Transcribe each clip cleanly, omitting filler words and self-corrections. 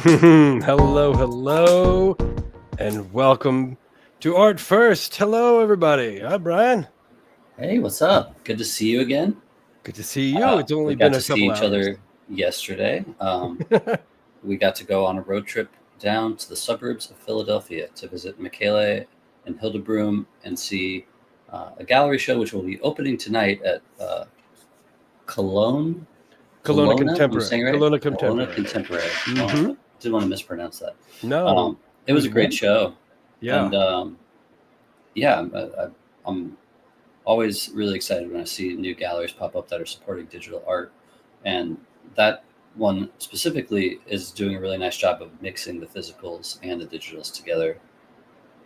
Hello, and welcome to Art First. Hello, everybody. Hi, Brian. Hey, what's up? Good to see you again. Good to see you. It's We only got been to a see couple each hours. other yesterday. We got to go on a road trip down to the suburbs of Philadelphia to visit Michele and Hildebroom and see a gallery show which will be opening tonight at Cologne. Kelowna Kelowna, I'm Contemporary. saying right? Kelowna Kelowna Contemporary. Contemporary. Well, Mm-hmm. I didn't want to mispronounce that. No, Um, it it was was a great wonderful. show. Yeah. And yeah, I'm always really excited when I see new galleries pop up that are supporting digital art. And that one specifically is doing a really nice job of mixing the physicals and the digitals together.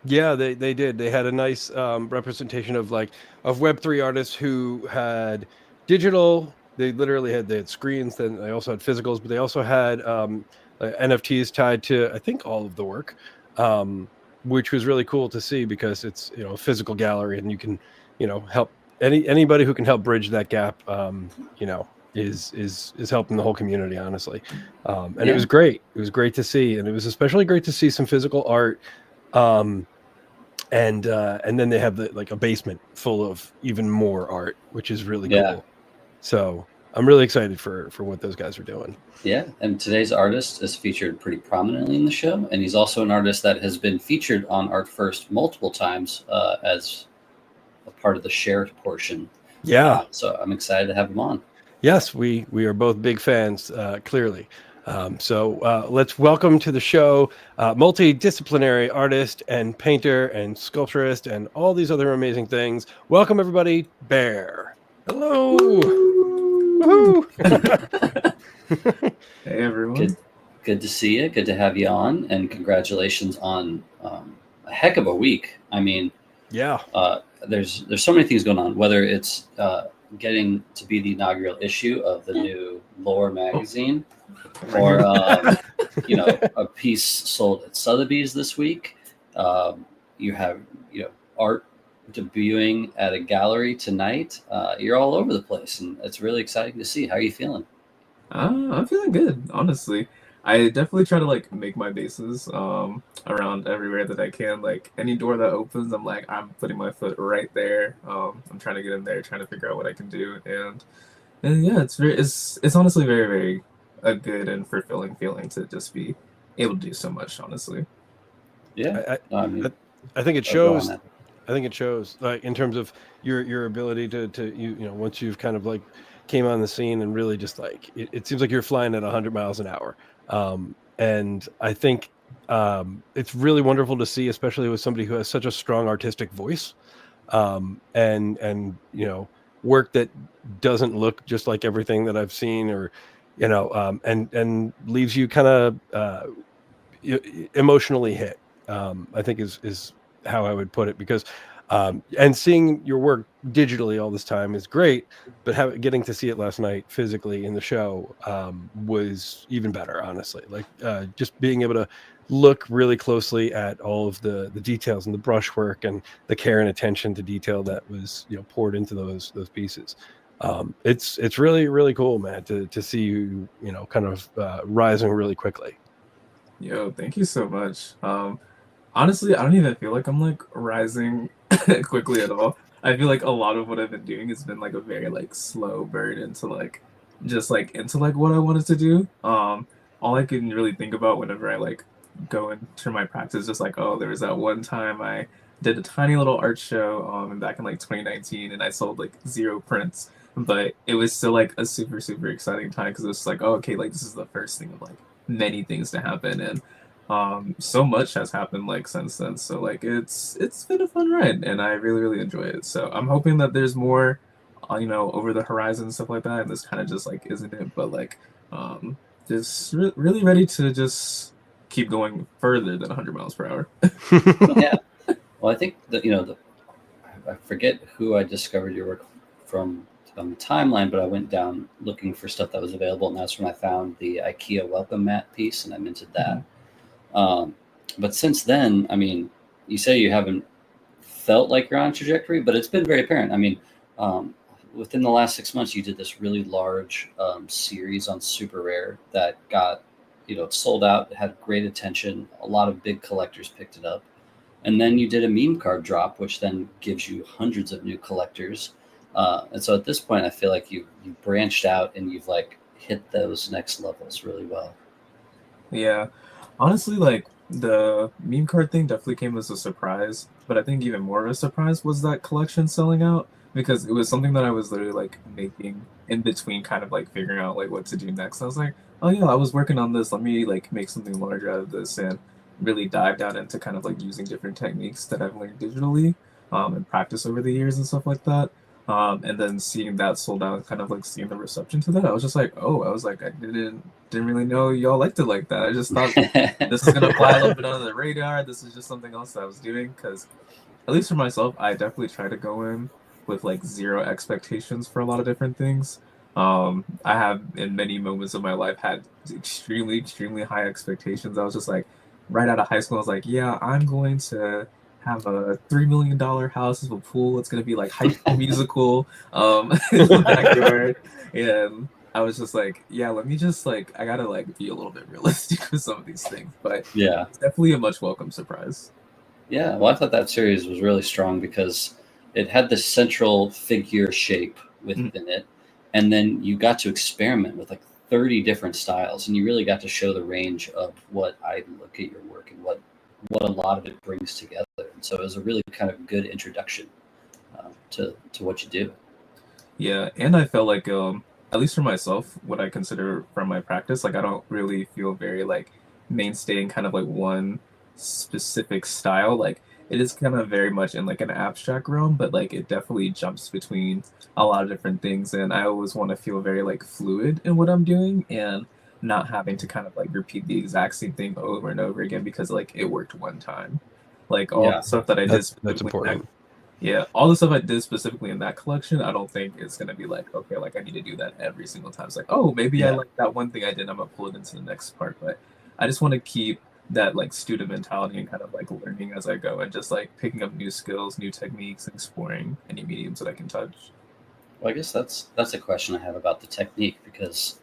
Yeah, they did. They had a nice representation of Web3 artists who had digital. They had screens. Then they also had physicals, but they also had NFTs tied to I think all of the work, um, which was really cool to see because it's a physical gallery and you can help anybody who can help bridge that gap. Is helping the whole community honestly, and it Yeah. was great. It was great to see, and it was especially great to see some physical art. Um, and then they have a basement full of even more art, which is really Yeah. cool. So I'm really excited for what those guys are doing. Yeah. And today's artist is featured pretty prominently in the show. And he's also an artist that has been featured on Art First multiple times as a part of the shared portion. Yeah. So I'm excited to have him on. Yes, we are both big fans, clearly. So let's welcome to the show multidisciplinary artist and painter and sculpturist and all these other amazing things. Welcome everybody, Bhare. Hello. Woo! Woohoo. Hey Good, everyone. good to see you. Good to have you on, and congratulations on a heck of a week. I mean, Yeah. there's so many things going on. Whether it's getting to be the inaugural issue of the new Lore magazine, or a piece sold at Sotheby's this week. You have art debuting at a gallery tonight. You're all over the place, and it's really exciting to see. How are you feeling? I'm feeling good, honestly. I definitely try to like make my bases around everywhere that I can. Like any door that opens, I'm putting my foot right there. I'm trying to get in there, trying to figure out what I can do, and yeah, it's honestly very a good and fulfilling feeling to just be able to do so much. Honestly, Yeah, I, I mean, I think it go on shows. that. I think it shows, like in terms of your ability to once you've kind of like came on the scene and really just like it seems like you're flying at 100 miles an hour. And I think it's really wonderful to see, especially with somebody who has such a strong artistic voice, and work that doesn't look just like everything that I've seen, or and leaves you kind of emotionally hit. I think is how I would put it, because and seeing your work digitally all this time is great, but getting to see it last night physically in the show was even better, honestly. Like just being able to look really closely at all of the details and the brushwork and the care and attention to detail that was poured into those pieces. It's really cool, man, to see you kind of rising really quickly. yo, thank you so much. Honestly, I don't even feel like I'm like rising quickly at all. I feel like a lot of what I've been doing has been like a very like slow burn into like just like into like what I wanted to do. All I can really think about whenever I like go into my practice is just like, oh, there was that one time I did a tiny little art show back in like 2019 and I sold like zero prints, but it was still like a super exciting time because it was like, oh, okay, like this is the first thing of like many things to happen, and so much has happened like since then, so like it's been a fun ride and I really enjoy it, so I'm hoping that there's more over the horizon and stuff like that, and this kind of just like isn't it, but like um just really ready to just keep going further than 100 miles per hour. Yeah. Well, I think that I forget who I discovered your work from on the timeline, but I went down looking for stuff that was available, and that's when I found the IKEA welcome mat piece, and I minted that. Um, but since then, I mean, you say you haven't felt like you're on a trajectory, but it's been very apparent. I mean, um, within the last 6 months, you did this really large series on super rare that got it sold out, it had great attention, a lot of big collectors picked it up. And then you did a meme card drop, which then gives you hundreds of new collectors. And so at this point, I feel like you branched out and you've like hit those next levels really well. Yeah. Honestly, like the meme card thing definitely came as a surprise, but I think even more of a surprise was that collection selling out because it was something that I was literally like making in between kind of like figuring out like what to do next. I was like, oh yeah, I was working on this. Let me like make something larger out of this and really dive down into kind of like using different techniques that I've learned digitally and practice over the years and stuff like that. And then seeing that sold out, kind of like seeing the reception to that, I was just like, oh, I was like, I didn't really know y'all liked it like that. I just thought this is gonna fly a little bit under the radar. This is just something else that I was doing because, at least for myself, I definitely try to go in with like zero expectations for a lot of different things. I have in many moments of my life had extremely, extremely high expectations. I was just like, right out of high school, I was like, yeah, I'm going to have a $3 million house with a pool. It's gonna be like High School Musical in the backyard, and I was just like, yeah, let me just like I gotta like be a little bit realistic with some of these things, but Yeah. it's definitely a much welcome surprise. Yeah. Well, I thought that series was really strong because it had this central figure shape within it. And then you got to experiment with like 30 different styles, and you really got to show the range of what I look at your work and what a lot of it brings together. And so it was a really kind of good introduction to what you do. Yeah, and I felt like at least for myself, what I consider from my practice, like I don't really feel very like mainstay in kind of like one specific style. Like it is kind of very much in like an abstract realm, but like it definitely jumps between a lot of different things, and I always want to feel very like fluid in what I'm doing and not having to kind of like repeat the exact same thing over and over again because like it worked one time. Like all Yeah. the stuff that I did That's specifically in that important. yeah, all the stuff I did specifically in that collection, I don't think it's gonna be like, okay, like I need to do that every single time. It's like, oh, maybe I Yeah. like that one thing I did, I'm gonna pull it into the next part. But I just want to keep that like student mentality and kind of like learning as I go and just like picking up new skills, new techniques, and exploring any mediums that I can touch. Well, I guess that's a question I have about the technique because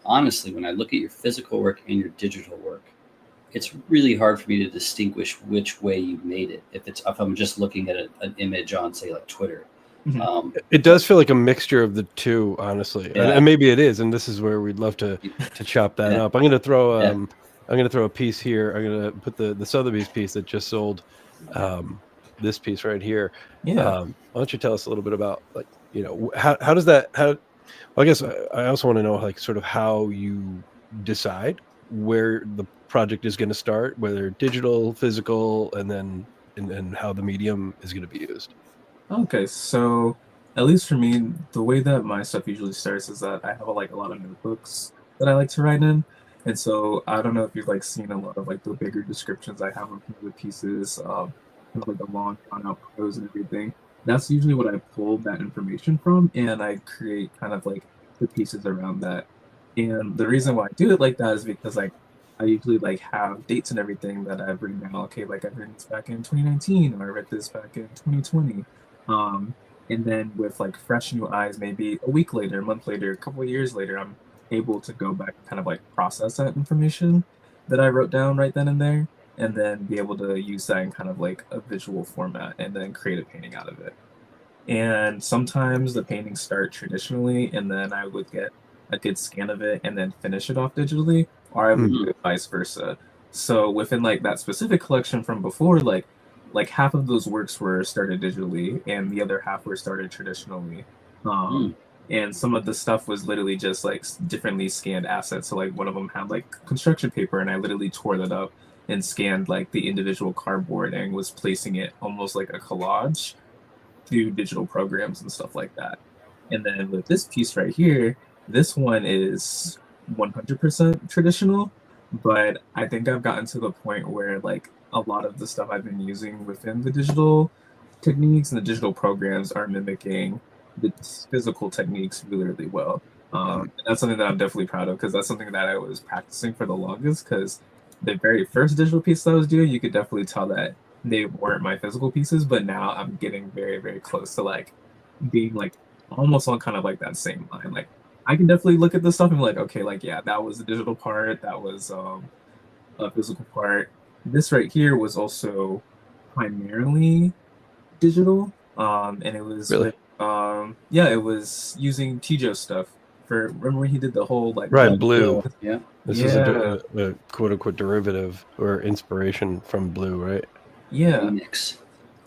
honestly, when I look at your physical work and your digital work, it's really hard for me to distinguish which way you made it. If I'm just looking at an image on, say, like Twitter. Mhm. It does feel like a mixture of the two, honestly, Yeah. and maybe it is. And this is where we'd love to chop that Yeah. up. I'm gonna throw Yeah. I'm gonna throw a piece here. I'm gonna put the Sotheby's piece that just sold, this piece right here. Yeah. Why don't you tell us a little bit about like how does that how well, I guess I also want to know like sort of how you decide where the project is going to start, whether digital, physical, and then and how the medium is going to be used. Okay, so at least for me, the way that my stuff usually starts is that I have like a lot of notebooks that I like to write in. And so I don't know if you've like seen a lot of like the bigger descriptions I have of the pieces, kind of like the long drawn out prose and everything. That's usually what I pull that information from, and I create kind of like the pieces around that. And the reason why I do it like that is because like I usually like have dates and everything that I've written down. Okay, like I've written this back in 2019, or I read this back in 2020. Um, and then with like fresh new eyes, maybe a week later, a month later, a couple of years later, I'm able to go back and kind of like process that information that I wrote down right then and there, and then be able to use that in kind of like a visual format and then create a painting out of it. And sometimes the paintings start traditionally, and then I would get a good scan of it and then finish it off digitally, or I would do Mhm. it vice versa. So within like that specific collection from before, like half of those works were started digitally, and the other half were started traditionally. Um, Mm. and some of the stuff was literally just like differently scanned assets. So like one of them had like construction paper, and I literally tore that up and scanned like the individual cardboard and was placing it almost like a collage through digital programs and stuff like that. And then with this piece right here, this one is 100% traditional, but I think I've gotten to the point where like a lot of the stuff I've been using within the digital techniques and the digital programs are mimicking the physical techniques really, really well. And that's something that I'm definitely proud of because that's something that I was practicing for the longest. Because the very first digital piece that I was doing, you could definitely tell that they weren't my physical pieces, but now I'm getting very, very close to like being like almost on kind of like that same line. Like I can definitely look at this stuff and be like, okay, like yeah, that was a digital part, that was a physical part. This right here was also primarily digital, and it was Really? with yeah, it was using Tijo stuff for. Remember when he did the whole like Right, Oh, Blue. yeah. This is yeah, a quote unquote derivative or inspiration from Blue, right? yeah. Remix.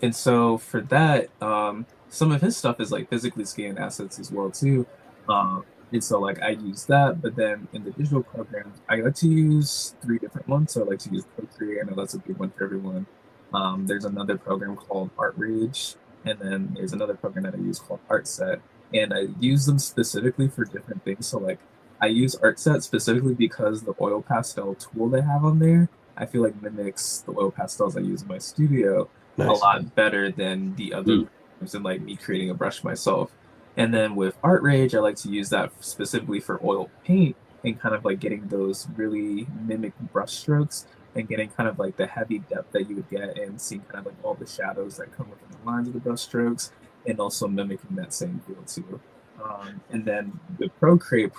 And so for that, some of his stuff is like physically scanned assets as well too. And so like I use that, but then in the digital programs, I like to use three different ones. So I like to use Procreate. I know that's a big one for everyone. There's another program called ArtRage, and then there's another program that I use called ArtSet, and I use them specifically for different things. So like I use ArtSet specifically because the oil pastel tool they have on there, I feel like mimics the oil pastels I use in my studio a Nice. lot better than the other Mm. programs and like me creating a brush myself. And then with Art Rage, I like to use that specifically for oil paint and kind of like getting those really mimic brush strokes and getting kind of like the heavy depth that you would get and seeing kind of like all the shadows that come within the lines of the brush strokes and also mimicking that same feel too. And then with Procreate,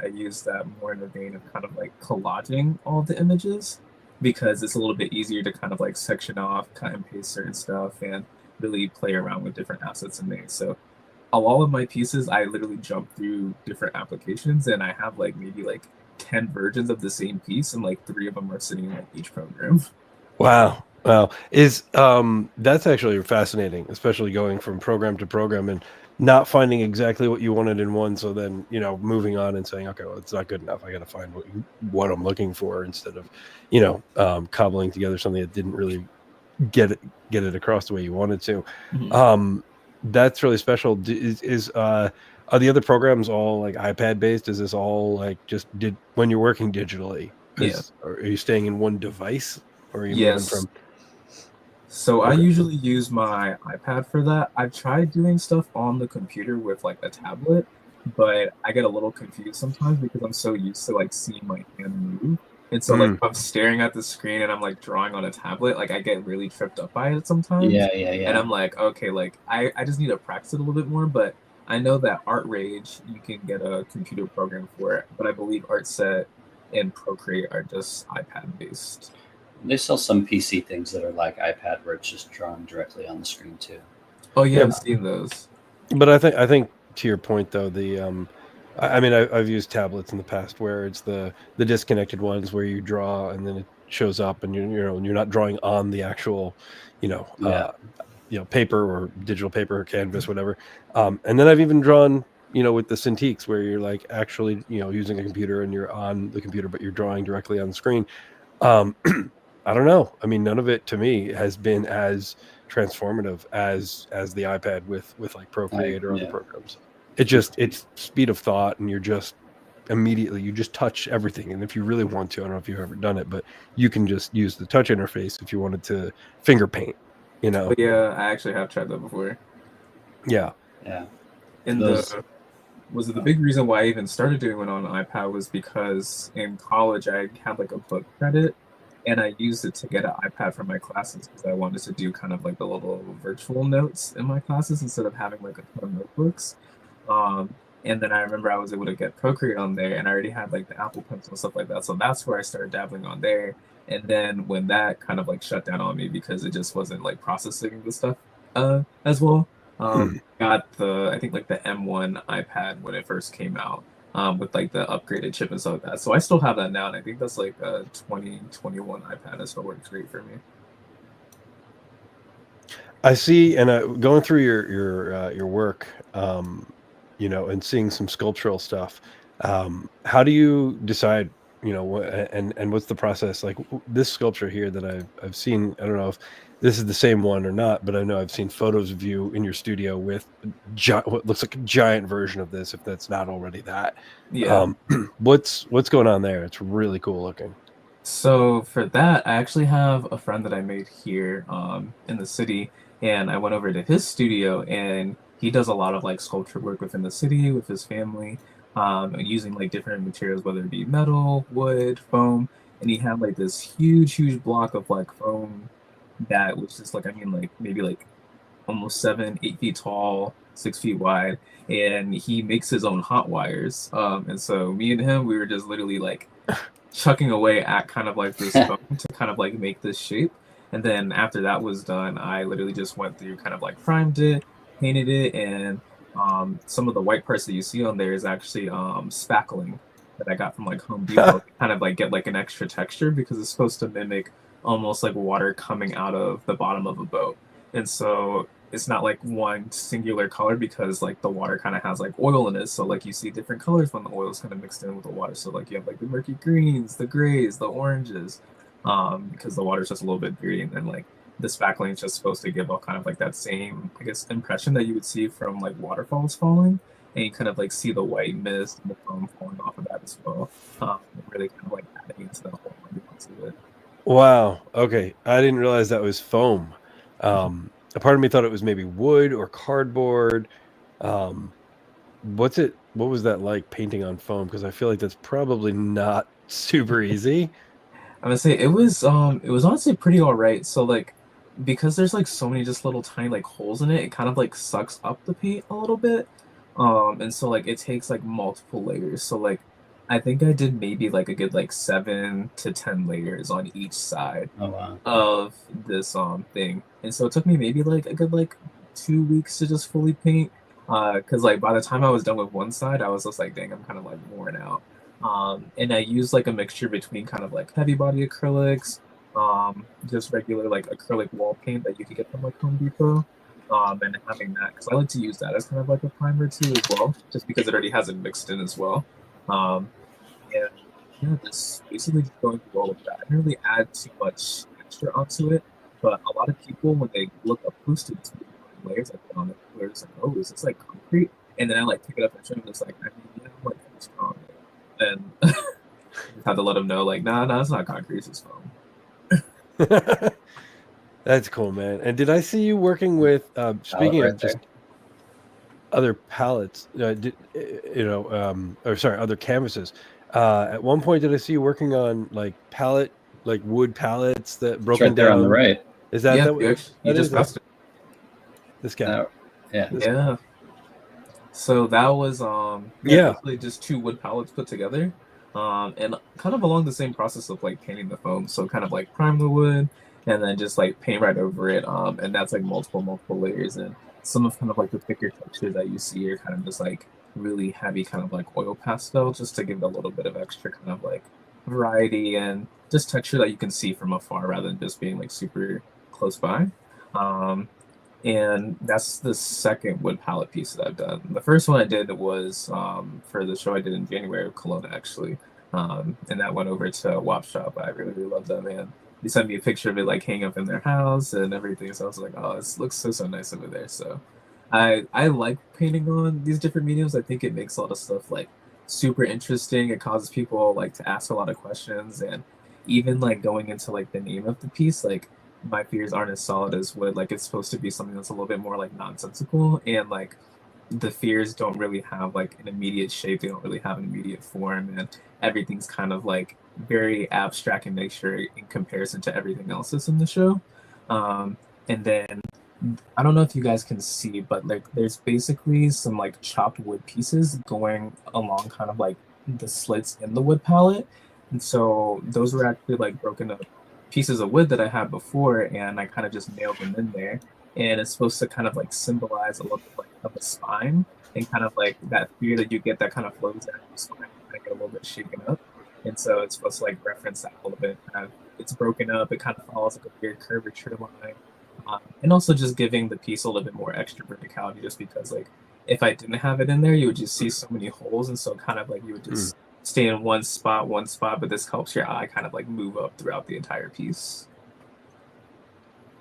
I use that more in the vein of kind of like collaging all the images because it's a little bit easier to kind of like section off, cut and paste certain stuff, and really play around with different assets in there. So a lot of my pieces, I literally jump through different applications, and I have like maybe like 10 versions of the same piece, and like three of them are sitting in like each program. Wow. Wow. Is that's actually fascinating, especially going from program to program and not finding exactly what you wanted in one, so then, moving on and saying, okay, well, it's not good enough. I got to find what I'm looking for instead of, cobbling together something that didn't really get it across the way you wanted to. Mhm. Um, that's really special. Are the other programs all like iPad based? Is this all like just did when you're working digitally? Yeah. Are you staying in one device or are you moving Yes. from? So I Okay. usually use my iPad for that. I've tried doing stuff on the computer with like a tablet, but I get a little confused sometimes because I'm so used to like seeing my hand move. And so like Mm, if I'm staring at the screen and I'm like drawing on a tablet, like I get really tripped up by it sometimes. Yeah, yeah, And yeah. I'm like, okay, like I just need to practice it a little bit more, but I know that Art Rage you can get a computer program for it, but I believe ArtSet and Procreate are just iPad based. They sell some PC things that are like iPad where it's just drawn directly on the screen too. Oh yeah, yeah, I've seen those. but I think to your point though, I mean, I've used tablets in the past where it's the disconnected ones where you draw and then it shows up and you're not drawing on the actual, you know, Yeah. uh, paper or digital paper or canvas, whatever. And then I've even drawn, with the Cintiqs where you're like actually, using a computer and you're on the computer, but you're drawing directly on the screen. Um, I don't know. I mean, none of it to me has been as transformative as the iPad with like Procreate or other Yeah. programs. It's speed of thought and you're just immediately you just touch everything. And if you really want to, I don't know if you've ever done it, but you can just use the touch interface if you wanted to finger paint, you But know. yeah, I actually have tried that before. Yeah. Yeah. And Those. the big reason why I even started doing it on an iPad was because in college I had like a book credit and I used it to get an iPad for my classes because I wanted to do kind of like the little virtual notes in my classes instead of having like a ton of notebooks. Um, and then I remember I was able to get Procreate on there and I already had like the Apple Pencil and stuff like that. So that's where I started dabbling on there. And then when that kind of like shut down on me because it just wasn't like processing the stuff as well. Mm. Got the I think like the M1 iPad when it first came out, with like the upgraded chip and stuff like that. So I still have that now, and I think that's like a 2021 iPad. That still works great for me. I see, and going through your work, and seeing some sculptural stuff. How do you decide, and what's the process like? This sculpture here that I've seen. I don't know if this is the same one or not, but I know I've seen photos of you in your studio with what looks like a giant version of this, if that's not already that. Yeah. Um, what's going on there? It's really cool looking. So for that, I actually have a friend that I made here in the city, and I went over to his studio, and he does a lot of like sculpture work within the city with his family, using like different materials, whether it be metal, wood, foam, and he had like this huge block of like foam that was just like I mean like maybe like almost 7, 8 feet tall, 6 feet wide, and he makes his own hot wires. And so me and him, we were just literally like chucking away at kind of like this foam to kind of like make this shape. And then after that was done, I literally just went through kind of like primed it, painted it, and some of the white parts that you see on there is actually spackling that I got from like Home Depot to kind of like get like an extra texture because it's supposed to mimic almost like water coming out of the bottom of a boat. And so it's not like one singular color because like the water kind of has like oil in it. So like you see different colors when the oil is kind of mixed in with the water. So like you have like the murky greens, the grays, the oranges, because the water is just a little bit dirty. And then like the spackling is just supposed to give off kind of like that same, I guess, impression that you would see from like waterfalls falling. And you kind of like see the white mist and the foam falling off of that as well. Really kind of like adding into the whole ambiance of it. Wow. Okay. I didn't realize that was foam. A part of me thought it was maybe wood or cardboard. What was that like painting on foam? Because I feel like that's probably not super easy. I'm gonna say it was honestly pretty all right. So like because there's like so many just little tiny like holes in it, it kind of like sucks up the paint a little bit. And so like it takes like multiple layers. So like I think I did maybe like a good like 7 to 10 layers on each side Oh wow. of this thing. And so it took me maybe like a good like 2 weeks to just fully paint. Because like by the time I was done with one side, I was just like, dang, I'm kind of like worn out. And I used like a mixture between kind of like heavy body acrylics, just regular like acrylic wall paint that you could get from like Home Depot, and having that because I like to use that as kind of like a primer too as well, just because it already has it mixed in as well. Um, and yeah, just basically just going through all of that. I didn't really add too much extra onto it, but a lot of people when they look up close to these layers I put on it, they're just like, "Oh, is this like concrete?" And then I like pick it up and show them, it's like, I mean, yeah, I'm like pretty strong, and just had to let them know, like, nah, it's not concrete, it's just foam. That's cool, man. And did I see you working with speaking right of just there. other palettes, or sorry, other canvases? At one point, did I see you working on like wood pallets that It's broken right there on the down? right. Is that Yeah, that? you That just is passed it. this guy. Yeah. This guy. Yeah. So that was Yeah. basically just two wood pallets put together. And kind of along the same process of like painting the foam. So kind of like prime the wood and then just like paint right over it. And that's like multiple layers and some of kind of like the thicker textures that you see are kind of just like really heavy kind of like oil pastel just to give it a little bit of extra kind of like variety and just texture that you can see from afar rather than just being like super close by. Um, and that's the second wood palette piece that I've done. The first one I did was for the show I did in January of Kelowna, actually, and that went over to Wop Shop. I really love them, man. They sent me a picture of it like hanging up in their house and everything. So I was like, oh, this looks so nice over there. So I like painting on these different mediums. I think it makes a lot of stuff like super interesting. It causes people like to ask a lot of questions and even like going into like the name of the piece, like my fears aren't as solid as wood. Like it's supposed to be something that's a little bit more like nonsensical, and like the fears don't really have like an immediate shape. They don't really have an immediate form, and everything's kind of like very abstract in nature in comparison to everything else that's in the show. And then I don't know if you guys can see, but like there's basically some like chopped wood pieces going along kind of like the slits in the wood palette. And so those were actually like broken up pieces of wood that I had before, and I kind of just nailed them in there. And it's supposed to kind of like symbolize a little bit like of a spine and kind of like that fear that you get that kind of flows down your spine and kind of get a little bit shaken up. And so it's supposed to like reference that a little bit. Kind of, it's broken up. It kind of follows like a weird curvature line, and also just giving the piece a little bit more extra verticality. Just because like if I didn't have it in there, you would just see so many holes, and so kind of like you would just stay in one spot, but this helps your eye kind of like move up throughout the entire piece.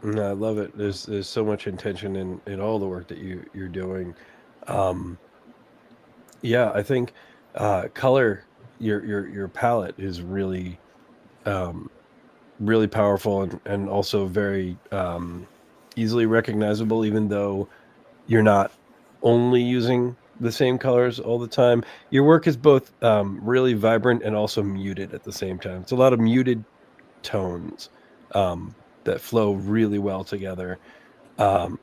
No, I love it. There's so much intention in all the work that you're doing. Yeah, I think color your palette is really really powerful and also very easily recognizable, even though you're not only using the same colors all the time. Your work is both really vibrant and also muted at the same time. It's a lot of muted tones that flow really well together. Um,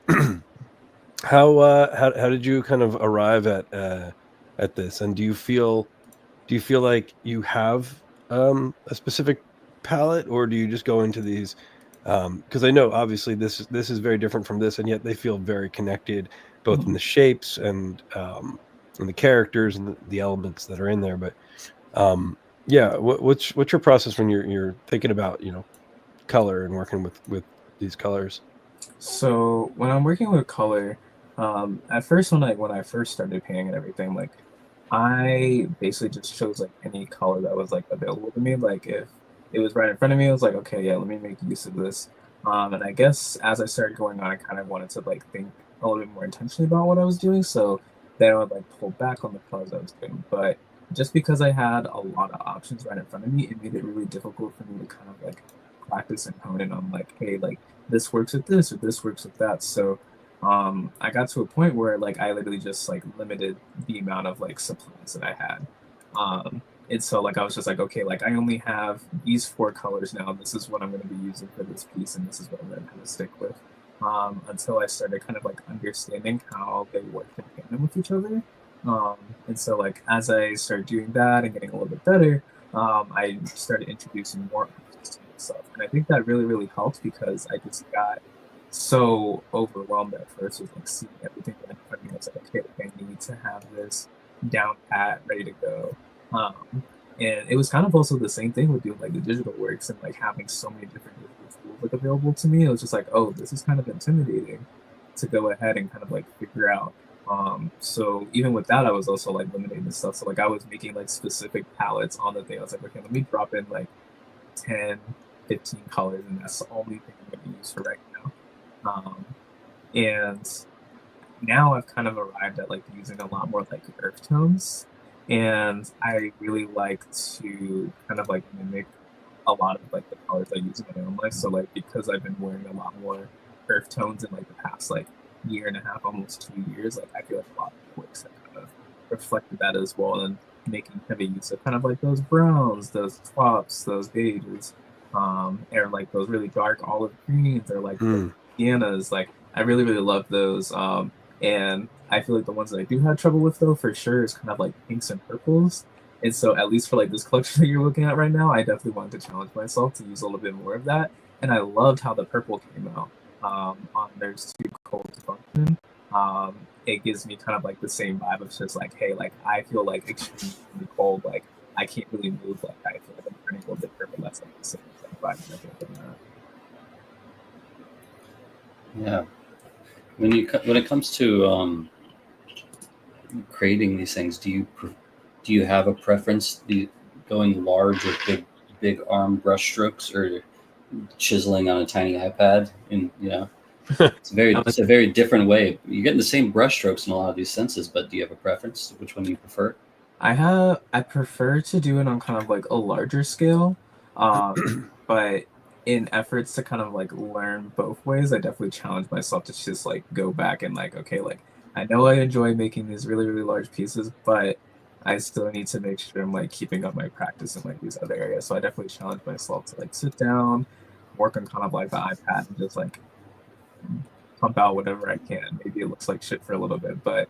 How did you kind of arrive at this? And do you feel like you have a specific palette, or do you just go into these? Because I know obviously this is very different from this, and yet they feel very connected, both in the shapes and the characters and the elements that are in there. But yeah, what's your process when you're thinking about color and working with these colors? So when I'm working with color, at first when I first started painting and everything, like I basically just chose like any color that was like available to me. Like if it was right in front of me, I was like, okay, yeah, let me make use of this. And I guess as I started going on, I kind of wanted to like think a little bit more intentionally about what I was doing. So then I would like pull back on the colors I was doing. But just because I had a lot of options right in front of me, it made it really difficult for me to kind of like practice and hone in on like, hey, like this works with this or this works with that. So I got to a point where like I literally just like limited the amount of like supplies that I had. And so like I was just like, okay, like I only have these four colors now. This is what I'm going to be using for this piece, and this is what I'm going to kind of stick with. Until I started kind of like understanding how they work in tandem with each other. Um, and so like as I started doing that and getting a little bit better, I started introducing more options to myself, and I think that really really helped because I just got so overwhelmed at first with like seeing everything that I mean, I was like, okay, like, I need to have this down pat, ready to go. Um, and it was kind of also the same thing with doing like the digital works and like having so many different digital tools like available to me. It was just like, oh, this is kind of intimidating to go ahead and kind of like figure out. So even with that, I was also like limiting the stuff. So like I was making like specific palettes on the thing. I was like, okay, let me drop in like 10, 15 colors, and that's the only thing I'm going to use for right now. Um, and now I've kind of arrived at like using a lot more like earth tones, and I really like to kind of like mimic a lot of like the colors I use in my own life. So like because I've been wearing a lot more earth tones in like the past like year and a half, almost 2 years, like I feel like a lot of works have kind of reflected that as well, and making heavy use of kind of like those browns, those taups, those beiges, or like those really dark olive greens, or like the Mm. siennas. Like I really really love those. And I feel like the ones that I do have trouble with though for sure is kind of like pinks and purples. And so at least for like this collection that you're looking at right now, I definitely wanted to challenge myself to use a little bit more of that. And I loved how the purple came out on There's Too Cold to Function. It gives me kind of like the same vibe of just like, hey, like I feel like extremely cold, like I can't really move, like I feel like I'm turning a little bit purple. That's like the same exact vibe that I get from that. Yeah. When it comes to creating these things, do you have a preference? Going large with big arm brush strokes, or chiseling on a tiny iPad? And Um, it's a very different way. You're getting the same brush strokes in a lot of these senses, but do you have a preference? Which one do you prefer? I prefer to do it on kind of like a larger scale. But in efforts to kind of like learn both ways, I definitely challenge myself to just like go back and like, okay, like I know I enjoy making these really, really large pieces, but I still need to make sure I'm like keeping up my practice in like these other areas. So I definitely challenge myself to like sit down, work on kind of like the iPad and just like pump out whatever I can. Maybe it looks like shit for a little bit, but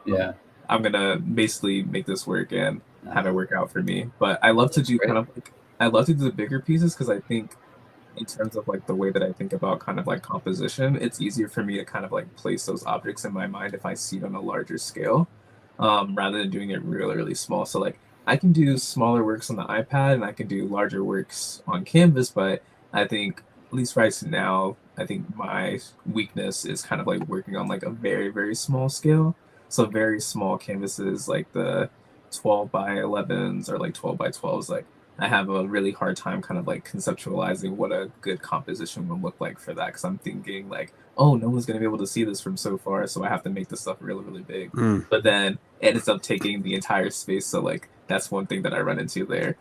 Yeah, I'm gonna basically make this work and have it work out for me. But I love to that's do great. kind of like I love to do the bigger pieces because I think in terms of like the way that I think about kind of like composition, it's easier for me to kind of like place those objects in my mind if I see it on a larger scale, rather than doing it really, really small. So like I can do smaller works on the iPad and I can do larger works on canvas, but I think at least right now, I think my weakness is kind of like working on like a very, very small scale. So very small canvases like the 12 by 11s or like 12 by 12s, like I have a really hard time kind of like conceptualizing what a good composition would look like for that because I'm thinking like, oh, no one's gonna be able to see this from so far, so I have to make this stuff really, really big. Mm. But then it ends up taking the entire space, so like that's one thing that I run into there.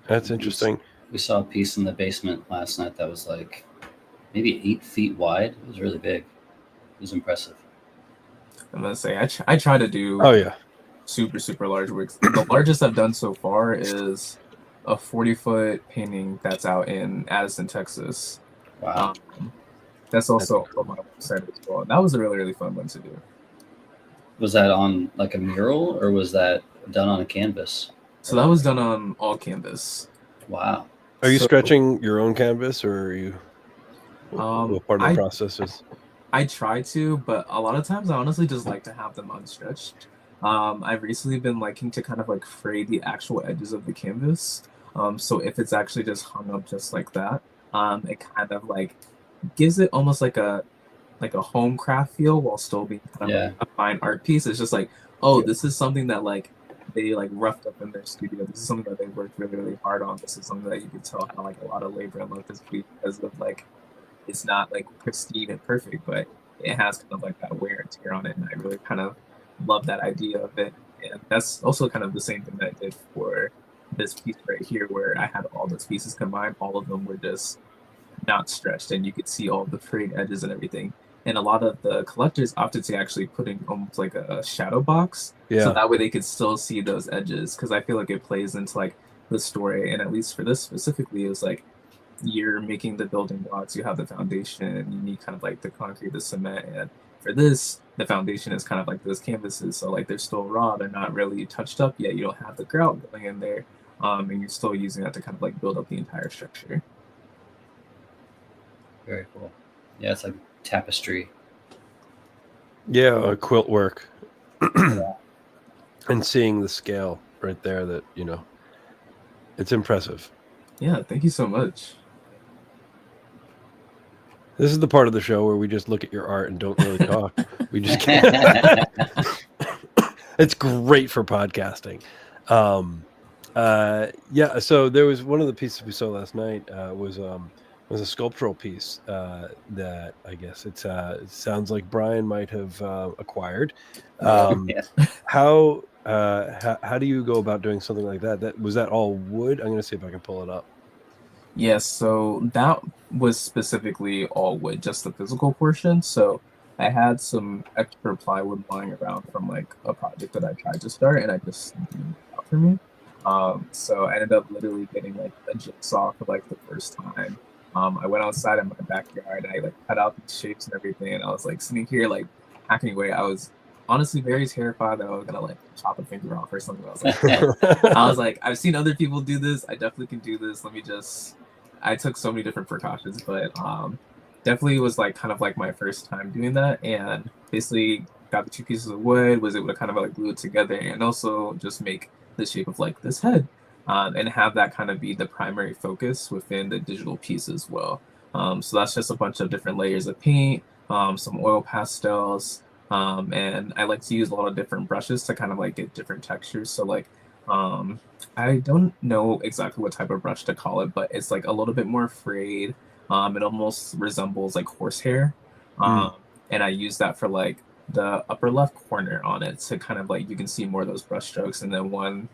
That's We, s- interesting. we saw a piece in the basement last night that was like maybe 8 feet wide. It was really big. It was impressive. I'm gonna say I try to do Oh yeah. super, super large works. The largest I've done so far is a 40-foot painting that's out in Addison, Texas. Wow. Um, That's also on my website as well. That was a really, really fun one to do. Was that on like a mural or was that done on a canvas? So that was done on all canvas. Wow. Are you So, stretching your own canvas, or are you? What part of the process is? I try to, but a lot of times I honestly just like to have them unstretched. I've recently been liking to kind of like fray the actual edges of the canvas. So if it's actually just hung up just like that, it kind of like gives it almost like a home craft feel while still being kind of Yeah. like a fine art piece. It's just like, oh, this is something that like they like roughed up in their studio. This is something that they worked really, really hard on. This is something that you can tell how like a lot of labor and love is because of like it's not like pristine and perfect, but it has kind of like that wear and tear on it. And I really kind of love that idea of it. And that's also kind of the same thing that I did for this piece right here, where I had all those pieces combined. All of them were just not stretched, and you could see all the frayed edges and everything. And a lot of the collectors opted to actually put in almost like a shadow box, so that way they could still see those edges. Because I feel like it plays into like the story, and at least for this specifically, it was like you're making the building blocks, you have the foundation, and you need kind of like the concrete, the cement, and for this, the foundation is kind of like those canvases, so like they're still raw, they're not really touched up yet. You don't have the grout going in there, and you're still using that to kind of like build up the entire structure. Very cool. Yeah, it's like tapestry. Yeah, quilt work. And seeing the scale right there, that it's impressive. Yeah, thank you so much. This is the part of the show where we just look at your art and don't really talk. We just can't. It's great for podcasting. Yeah, so there was one of the pieces we saw last night was a sculptural piece that I guess it sounds like Bryan might have acquired. Yeah. How do you go about doing something like that? Was that all wood? I'm going to see if I can pull it up. Yes, so that was specifically all wood, just the physical portion. So I had some extra plywood lying around from like a project that I tried to start, and I just didn't work out for me. So I ended up literally getting like a jigsaw for like the first time. I went outside in my backyard, and I like cut out these shapes and everything, and I was like sitting here like hacking away. I was honestly very terrified that I was gonna like chop a finger off or something. I was like, I've seen other people do this. I definitely can do this. Let me just. I took so many different precautions, but definitely was like kind of like my first time doing that, and basically got the two pieces of wood, was able to kind of like glue it together, and also just make the shape of like this head, and have that kind of be the primary focus within the digital piece as well. So that's just a bunch of different layers of paint, some oil pastels, and I like to use a lot of different brushes to kind of like get different textures. So like I don't know exactly what type of brush to call it, but it's like a little bit more frayed. It almost resembles like horsehair. And I use that for like the upper left corner on it to kind of like you can see more of those brush strokes, and then one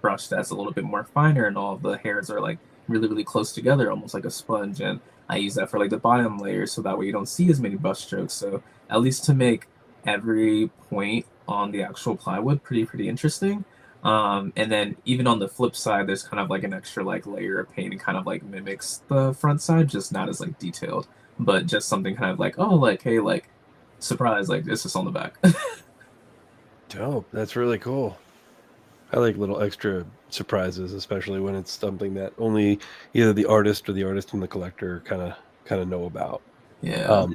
brush that's a little bit more finer, and all of the hairs are like really, really close together, almost like a sponge. And I use that for like the bottom layer, so that way you don't see as many brush strokes. So at least to make every point on the actual plywood pretty interesting. And then even on the flip side, there's kind of like an extra like layer of paint and kind of like mimics the front side, just not as like detailed, but just something kind of like, oh, like, hey, like, surprise, like it's just on the back. Dope. That's really cool. I like little extra surprises, especially when it's something that only either the artist or the artist and the collector kind of know about. Yeah.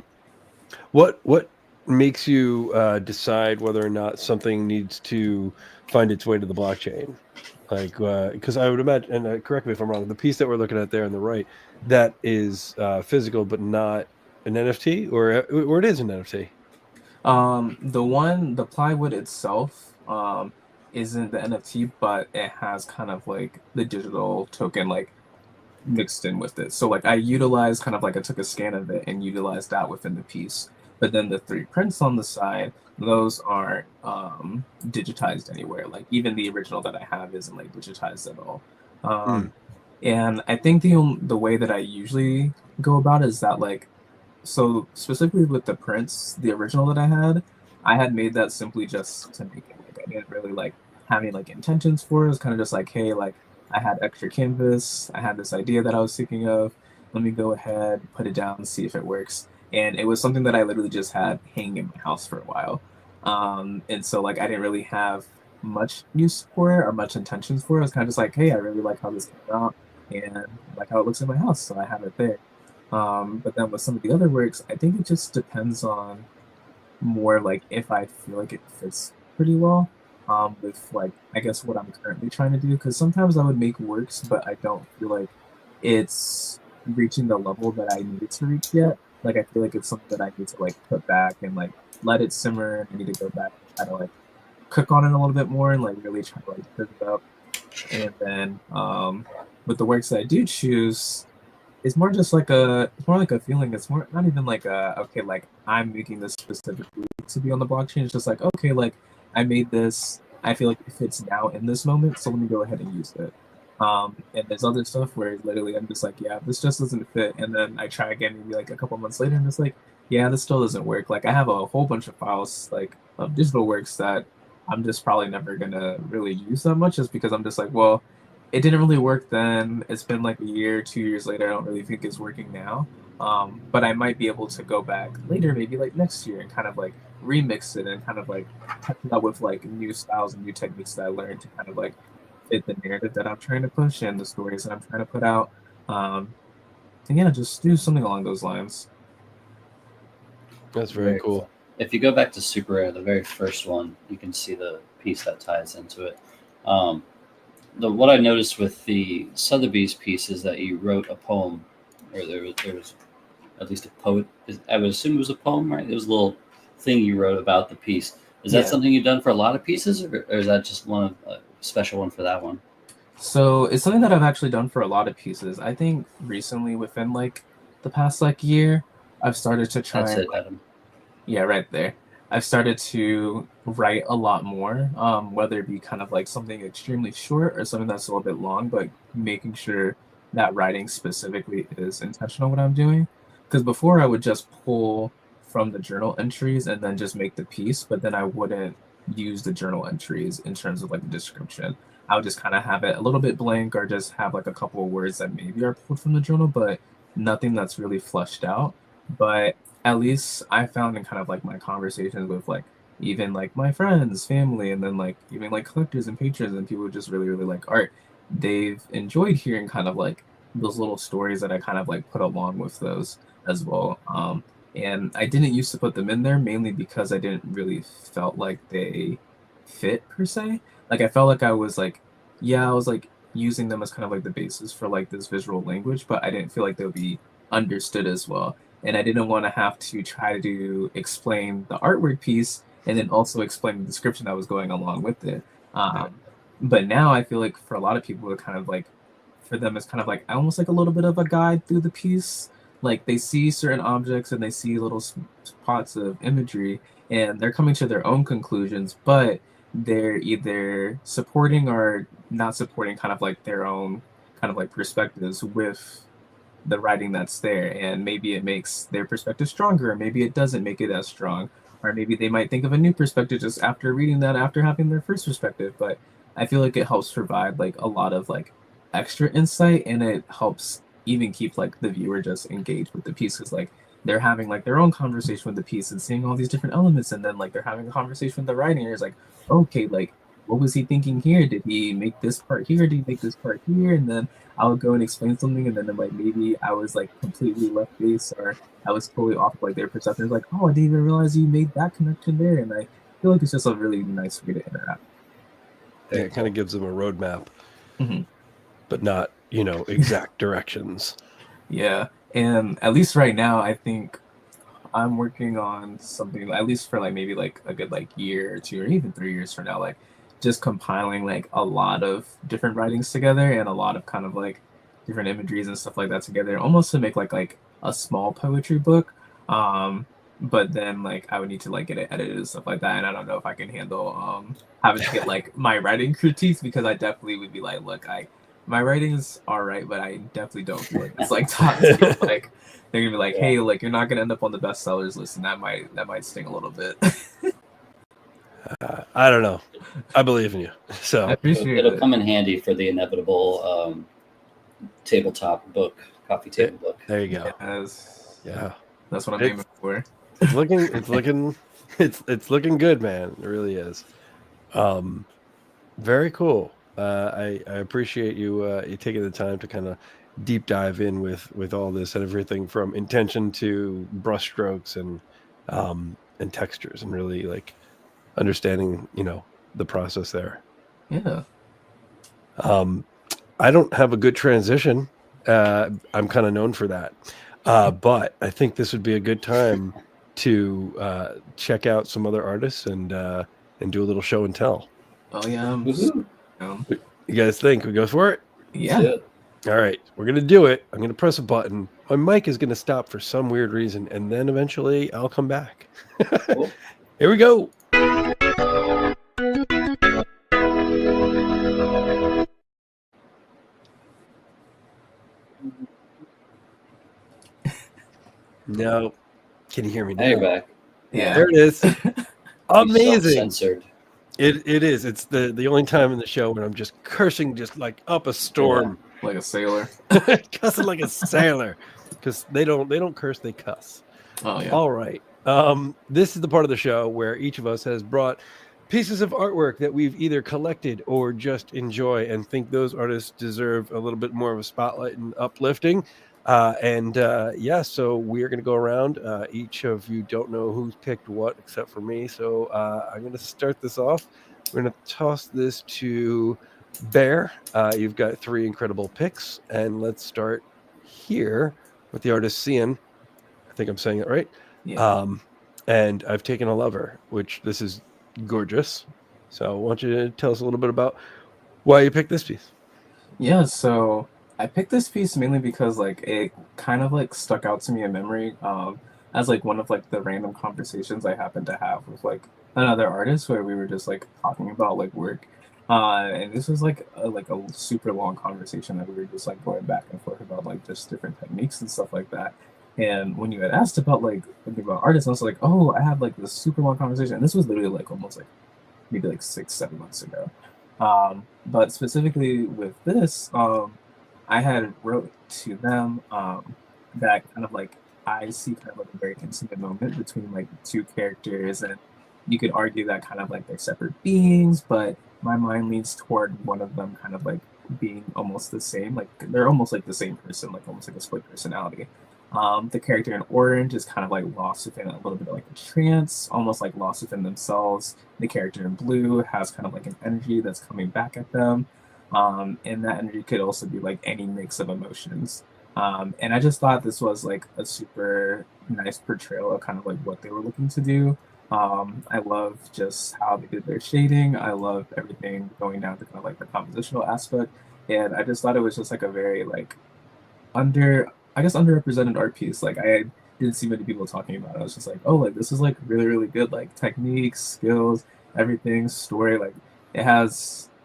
What makes you decide whether or not something needs to find its way to the blockchain? Like, because I would imagine, and correct me if I'm wrong, the piece that we're looking at there on the right, that is physical but not an NFT, or it is an NFT. The plywood itself, isn't the NFT, but it has kind of like the digital token like mixed in with it. So like I utilized kind of like I took a scan of it and utilized that within the piece. But then the three prints on the side, those aren't digitized anywhere. Like even the original that I have isn't like digitized at all. And I think the way that I usually go about it is that like so specifically with the prints, the original that I had made that simply just to make it. Like I didn't really like have any like intentions for it. It was kind of just like, hey, like I had extra canvas, I had this idea that I was thinking of, let me go ahead, put it down, and see if it works. And it was something that I literally just had hanging in my house for a while. And so like I didn't really have much use for it or much intentions for it. I was kind of just like, hey, I really like how this came out and I like how it looks in my house, so I have it there. But then with some of the other works, I think it just depends on more like if I feel like it fits pretty well with like I guess what I'm currently trying to do. Because sometimes I would make works, but I don't feel like it's reaching the level that I needed to reach yet. Like I feel like it's something that I need to like put back and like let it simmer. I need to go back and try to like cook on it a little bit more and like really try to like cook it up. And then with the works that I do choose, it's more just like it's more like a feeling. It's more not even like a okay, like I'm making this specifically to be on the blockchain. It's just like okay, like I made this. I feel like it fits now in this moment, so let me go ahead and use it. And there's other stuff where literally I'm just like, yeah, this just doesn't fit. And then I try again maybe like a couple months later, and it's like, yeah, this still doesn't work. Like I have a whole bunch of files like of digital works that I'm just probably never gonna really use that much, just because I'm just like, well, it didn't really work then. It's been like a year, 2 years later. I don't really think it's working now. But I might be able to go back later, maybe like next year, and kind of like remix it and kind of like touch it up with like new styles and new techniques that I learned to kind of like fit the narrative that I'm trying to push and the stories that I'm trying to put out. And yeah, just do something along those lines. That's very cool. If you go back to Super Rare, the very first one, you can see the piece that ties into it. What I noticed with the Sotheby's piece is that you wrote a poem, or there was at least a poet. I would assume it was a poem, right? It was a little thing you wrote about the piece. Is that something you've done for a lot of pieces, or is that just a special one for that one? So it's something that I've actually done for a lot of pieces. I think recently, within like the past like year, I've started to try. That's it, Adam. Yeah, right there. I've started to write a lot more, whether it be kind of like something extremely short or something that's a little bit long, but making sure that writing specifically is intentional what I'm doing. Because before I would just pull from the journal entries and then just make the piece, but then I wouldn't use the journal entries in terms of like the description. I would just kind of have it a little bit blank or just have like a couple of words that maybe are pulled from the journal, but nothing that's really fleshed out. But at least I found in kind of like my conversations with like even like my friends, family, and then like even like collectors and patrons and people who just really, really like art, they've enjoyed hearing kind of like those little stories that I kind of like put along with those as well. And I didn't used to put them in there mainly because I didn't really felt like they fit per se. Like I felt like I was like, yeah, I was like using them as kind of like the basis for like this visual language, but I didn't feel like they would be understood as well. And I didn't want to have to try to explain the artwork piece and then also explain the description that was going along with it. But now I feel like for a lot of people, it kind of like for them it's kind of like almost like a little bit of a guide through the piece. Like they see certain objects and they see little spots of imagery and they're coming to their own conclusions, but they're either supporting or not supporting kind of like their own kind of like perspectives with the writing that's there, and maybe it makes their perspective stronger, or maybe it doesn't make it as strong, or maybe they might think of a new perspective just after reading that after having their first perspective. But I feel like it helps provide like a lot of like extra insight, and it helps even keep like the viewer just engaged with the piece, because like they're having like their own conversation with the piece and seeing all these different elements, and then like they're having a conversation with the writing, and it's like, okay, like what was he thinking here? Did he make this part here? Did he make this part here? And then I would go and explain something, and then like maybe I was like completely left base, or I was totally off of, like their perception. It's like, oh, I didn't even realize you made that connection there, and I feel like it's just a really nice way to interact. Yeah, it kind of gives them a roadmap, mm-hmm. but not exact directions. Yeah, and at least right now, I think I'm working on something at least for like maybe like a good like year or two or even 3 years from now, like just compiling like a lot of different writings together and a lot of kind of like different imageries and stuff like that together, almost to make like a small poetry book. But then like I would need to like get it edited and stuff like that, and I don't know if I can handle having to get like my writing critiques, because I definitely would be like, look, my writing is all right, but I definitely don't feel like it's like top tier. Like they're gonna be like, hey, like you're not gonna end up on the bestsellers list, and that might sting a little bit. I don't know. I believe in you. So I appreciate it'll it. come in handy for the inevitable tabletop book, coffee table book. There you go. Yes. Yeah. That's what I'm It's- aiming for. It's looking good, man. It really is. Very cool. I appreciate you taking the time to kind of deep dive in with all this and everything from intention to brushstrokes and textures and really like understanding, the process there. Yeah. I don't have a good transition. I'm kind of known for that. But I think this would be a good time to check out some other artists and do a little show and tell. Oh yeah. Woohoo. You guys think we go for it? Yeah. Let's do it. All right, we're going to do it. I'm going to press a button. My mic is going to stop for some weird reason, and then eventually I'll come back. Cool. Here we go. No. Can you hear me now? Now you're back. Yeah. There it is. Amazing. Censored. It is. It's the only time in the show when I'm just cursing just like up a storm. Like a sailor. Cussing like a sailor. Because they don't curse, they cuss. Oh yeah. All right. This is the part of the show where each of us has brought pieces of artwork that we've either collected or just enjoy and think those artists deserve a little bit more of a spotlight and uplifting. So we're going to go around. Each of you don't know who's picked what except for me. So I'm going to start this off. We're going to toss this to Bhare. You've got 3 incredible picks. And let's start here with the artist Cian. I think I'm saying it right. Yeah. And I've taken a lover, which this is gorgeous. So I want you to tell us a little bit about why you picked this piece. Yeah, so I picked this piece mainly because like it kind of like stuck out to me in memory as like one of like the random conversations I happened to have with like another artist where we were just like talking about like work. And this was like a super long conversation that we were just like going back and forth about like just different techniques and stuff like that. And when you had asked about like thinking about artists, I was like, oh, I had like this super long conversation. And this was literally like almost like maybe like 6-7 months ago. But specifically with this, I had wrote to them that kind of like I see kind of like a very intimate moment between like 2 characters, and you could argue that kind of like they're separate beings, but my mind leans toward one of them kind of like being almost the same, like they're almost like the same person, like almost like a split personality. The character in orange is kind of like lost within a little bit of like a trance, almost like lost within themselves. The character in blue has kind of like an energy that's coming back at them. And that energy could also be like any mix of emotions. And I just thought this was like a super nice portrayal of kind of like what they were looking to do. I love just how they did their shading. I love everything going down to kind of like the compositional aspect. And I just thought it was just like a very like underrepresented art piece. Like I didn't see many people talking about it. I was just like, oh, like this is like really, really good, like techniques, skills, everything, story, like it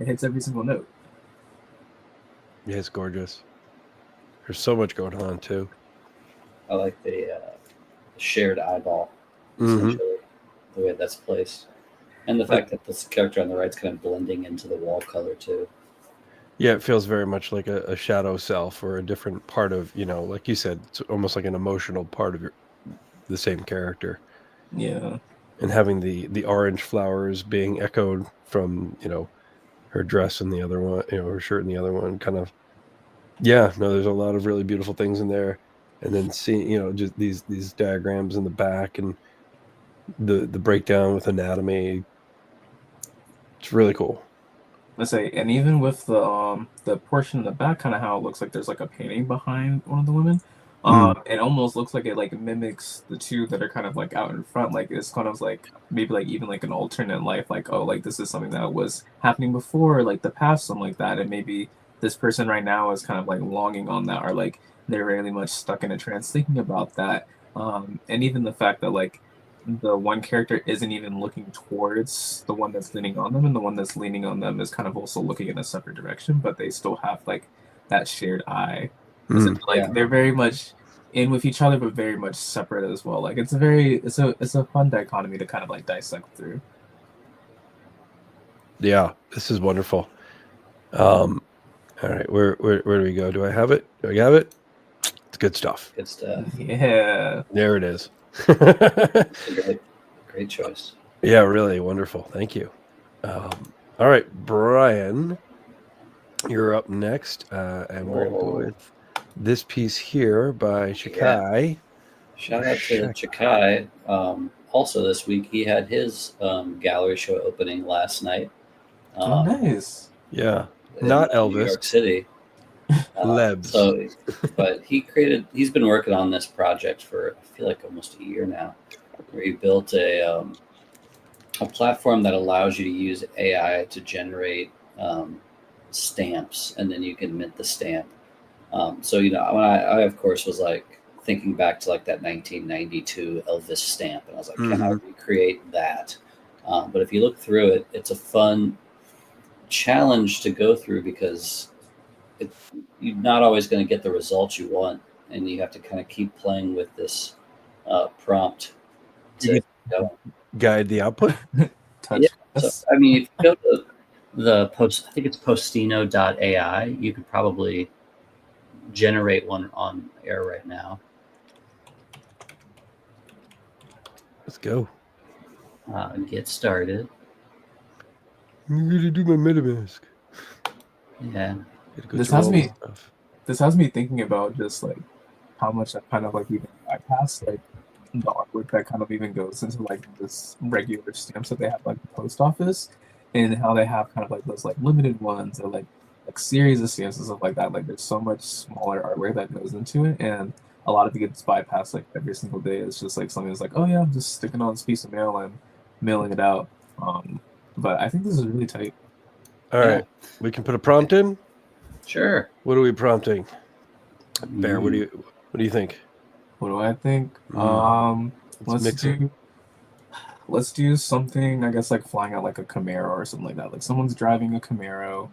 hits every single note. Yeah, it's gorgeous. There's so much going on too. I like the shared eyeball, Mhm. essentially, the way that's placed. And the fact that this character on the right's kind of blending into the wall color too. Yeah, it feels very much like a shadow self or a different part of, like you said, it's almost like an emotional part of the same character. Yeah. And having the orange flowers being echoed from, her dress and the other one, her shirt and the other one kind of, yeah, no, there's a lot of really beautiful things in there. And then seeing, just these diagrams in the back and the breakdown with anatomy. It's really cool. Let's say, and even with the portion in the back, kind of how it looks like there's like a painting behind one of the women. It almost looks like it like mimics the 2 that are kind of like out in front. Like it's kind of like maybe like even like an alternate life. Like, oh, like this is something that was happening before, like the past, something like that. And maybe this person right now is kind of like longing on that, or like they're really much stuck in a trance thinking about that. And even the fact that like the one character isn't even looking towards the one that's leaning on them, and the one that's leaning on them is kind of also looking in a separate direction, but they still have like that shared eye. Like they're very much in with each other, but very much separate as well. Like it's a fun dichotomy to kind of like dissect through. Yeah, this is wonderful. And All right, where do we go? Do I have it? Do I have it? It's good stuff. Good stuff. Yeah. There it is. It's a great choice. Yeah, really wonderful. Thank you. All right, Brian, you're up next, and we're gonna go with this piece here by Shikai. Shout out to Chikai. Also this week, he had his gallery show opening last night. Oh, nice. Yeah, not Elvis. New York City. Lebs. So, but he's been working on this project for, I feel like, almost a year now, where he built a platform that allows you to use AI to generate stamps, and then you can mint the stamp. So, when I of course was like thinking back to like that 1992 Elvis stamp, and I was like, can I recreate that? But if you look through it, it's a fun challenge to go through because you're not always going to get the results you want, and you have to kind of keep playing with this prompt to guide the output. Touch. So, I mean, if you go to the post, I think it's postino.ai, you could probably generate one on air right now. Let's go. Get started. I'm gonna do my MetaMask. Yeah. This has me thinking about just like how much I kind of like even bypass like the artwork that kind of even goes into like this regular stamps that they have like the post office, and how they have kind of like those like limited ones or like series of stamps and stuff like that. Like there's so much smaller artwork that goes into it, and a lot of it gets bypassed like every single day. It's just like something that's like, oh yeah, I'm just sticking on this piece of mail and mailing it out. But I think this is really tight. All right, we can put a prompt in. Sure. What are we prompting? Bear, what do you think? What do I think? Let's do something, I guess, like flying out like a Camaro or something like that. Like someone's driving a Camaro,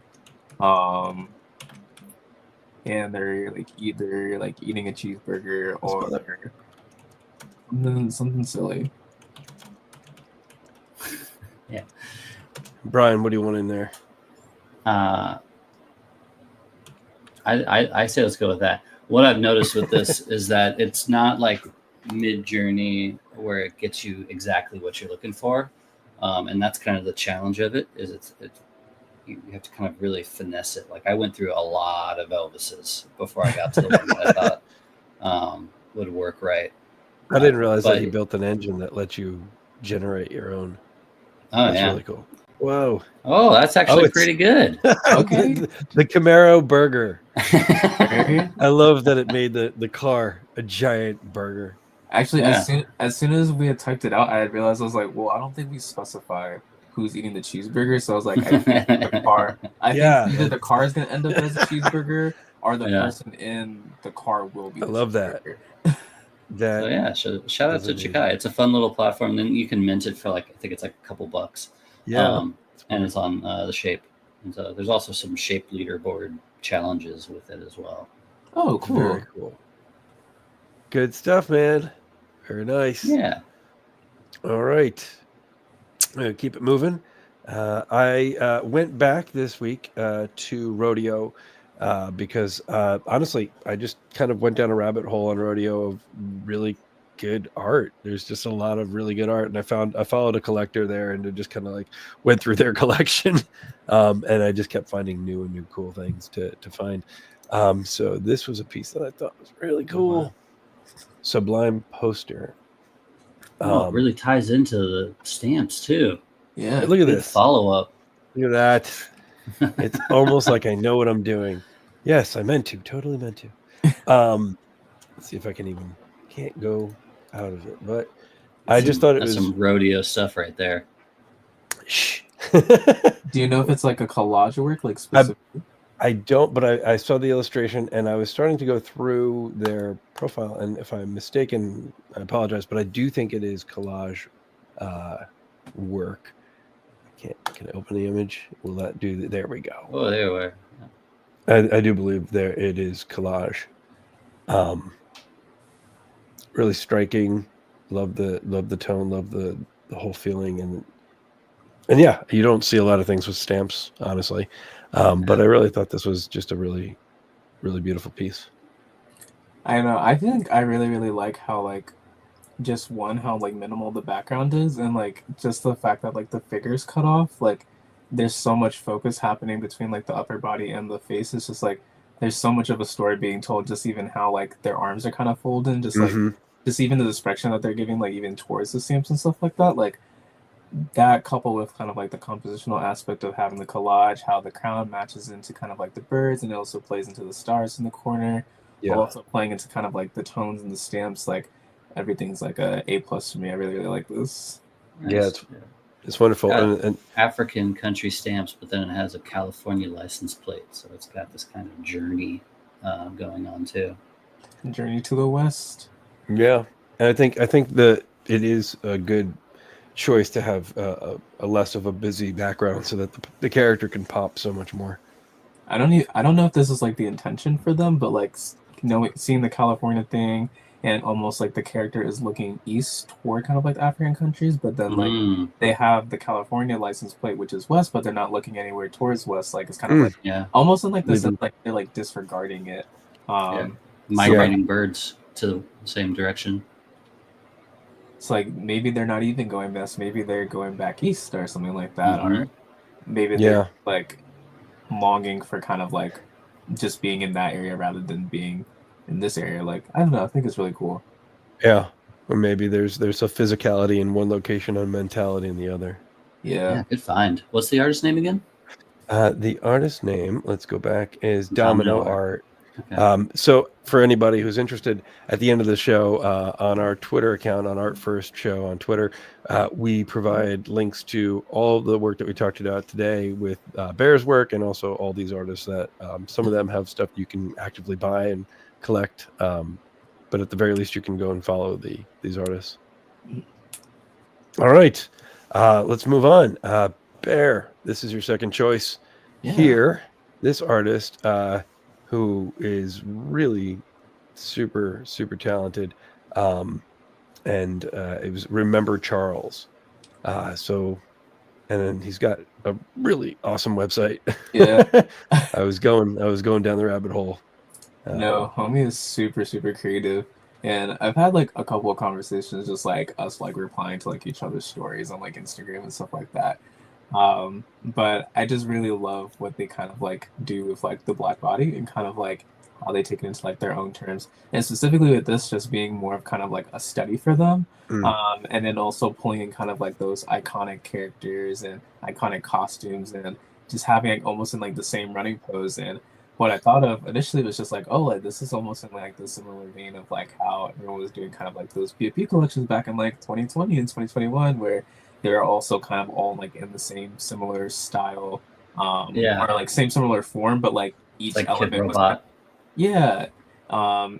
and they're like either like eating a cheeseburger or something silly. Yeah. Brian, what do you want in there? I say let's go with that. What I've noticed with this is that it's not like mid-journey where it gets you exactly what you're looking for, and that's kind of the challenge of it. Is you have to kind of really finesse it. Like I went through a lot of Elvises before I got to the one that I thought would work right. I didn't realize that you built an engine that lets you generate your own. Oh, that's really cool. Whoa. Oh, that's actually pretty good. Okay. The Camaro burger. I love that it made the car a giant burger. Actually, as soon as we had typed it out, I had realized I was like, well, I don't think we specify who's eating the cheeseburger. So I was like, I think the car. I think either the car is going to end up as a cheeseburger or the person in the car will be. I love that. So shout out to Chikai. It's a fun little platform. Then you can mint it for like, I think it's like a couple bucks. Yeah. And it's on the shape. And so there's also some shape leaderboard challenges with it as well. Oh, cool. Very cool. Good stuff, man. Very nice. Yeah. All right. Keep it moving. I went back this week to Rodeo because honestly, I just kind of went down a rabbit hole on Rodeo of really good art. There's just a lot of really good art, and I followed a collector there and just kind of like went through their collection, and I just kept finding new cool things to find. So this was a piece that I thought was really cool. Wow. Sublime poster. It really ties into the stamps too. Yeah, look at this follow up. Look at that. It's almost like I know what I'm doing. Yes, I meant to. Totally meant to. Let's see if I can even. Can't go out of it, but I just thought it was some Rodeo stuff right there. Shh. Do you know if it's like a collage work, like specifically? I don't, but I saw the illustration and I was starting to go through their profile, and if I'm mistaken, I apologize, but I do think it is collage work. Can I open the image? Will that do? There we go. Oh, there we are. I do believe there it is collage. Really striking. Love the tone. Love the whole feeling, and yeah, you don't see a lot of things with stamps, honestly. But I really thought this was just a really, really beautiful piece. I know. I think I really, really like how like just one how like minimal the background is, and like just the fact that like the figures cut off, like there's so much focus happening between like the upper body and the face. It's just like there's so much of a story being told, just even how like their arms are kind of folded, just like Mm-hmm. just even the expression that they're giving, like even towards the stamps and stuff like that, like that coupled with kind of like the compositional aspect of having the collage, how the crown matches into kind of like the birds, and it also plays into the stars in the corner, while Yeah. also playing into kind of like the tones and the stamps. Like everything's like a plus for me. I really really like this. Yeah, Nice. it's wonderful. Got And African country stamps, but then it has a California license plate, so it's got this kind of journey going on too. Journey to the West. yeah, and I think that it is a good choice to have a less of a busy background so that the character can pop so much more. I don't know if this is like the intention for them, but like seeing the California thing, and almost like the character is looking east toward kind of like African countries, but then like Mm, they have the California license plate, which is west, but they're not looking anywhere towards west. Like it's kind of Mm, like yeah, almost in like this leaving, like they're like disregarding it. yeah. So yeah, Migrating birds to the same direction. it's like maybe they're not even going west, maybe they're going back east or something like that, Hmm. or maybe they're yeah, like longing for kind of like just being in that area rather than being in this area. Like I don't know, I think it's really cool. yeah. Or maybe there's a physicality in one location and mentality in the other. Yeah. Yeah, good find. What's the artist name again? The artist name, let's go back, is Domino Domino Art. Art. Okay. So for anybody who's interested, at the end of the show, on our Twitter account, on Art First Show on Twitter, we provide links to all the work that we talked about today with Bear's work, and also all these artists that some of them have stuff you can actively buy and collect. But at the very least, you can go and follow these artists. All right, let's move on. Bear, this is your second choice Yeah. here. This artist, who is really super talented, and it was Remember Charles. So, and then he's got a really awesome website. Yeah. I was going down the rabbit hole. No, homie is super creative. And I've had like a couple of conversations just like us like replying to like each other's stories on like Instagram and stuff like that. But I just really love what they kind of like do with like the black body and kind of like how they take it into like their own terms. And specifically with this just being more of kind of like a study for them. Mm, And then also pulling in kind of like those iconic characters and iconic costumes and just having like almost in like the same running pose. And what I thought of initially was just like, oh, like this is almost in like the similar vein of like how everyone was doing kind of like those PFP collections back in like 2020 and 2021, where they're also kind of all like in the same similar style, Yeah, or like same similar form, but like it's each like Kid element was kind of, Robot. yeah.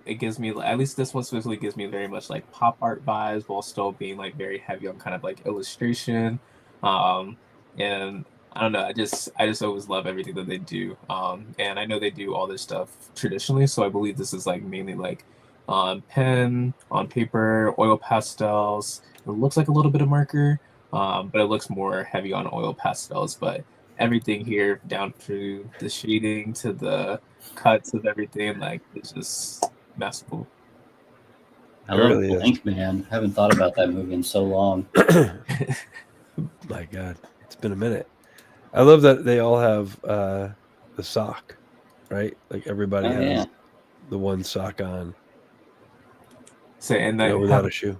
It gives me at least this one specifically gives me very much like pop art vibes while still being like very heavy on kind of like illustration. Um, and I don't know, I just always love everything that they do. And I know they do all this stuff traditionally, so I believe this is like mainly like on pen, on paper, oil pastels. It looks like a little bit of marker, but it looks more heavy on oil pastels. But everything here, down to the shading to the cuts of everything, like it's just masterful. I it love really is. Blank Man. Haven't thought about that movie in so long. My God, it's been a minute. I love that they all have the sock, right? Like everybody Oh yeah, has the one sock on, So and that without a shoe.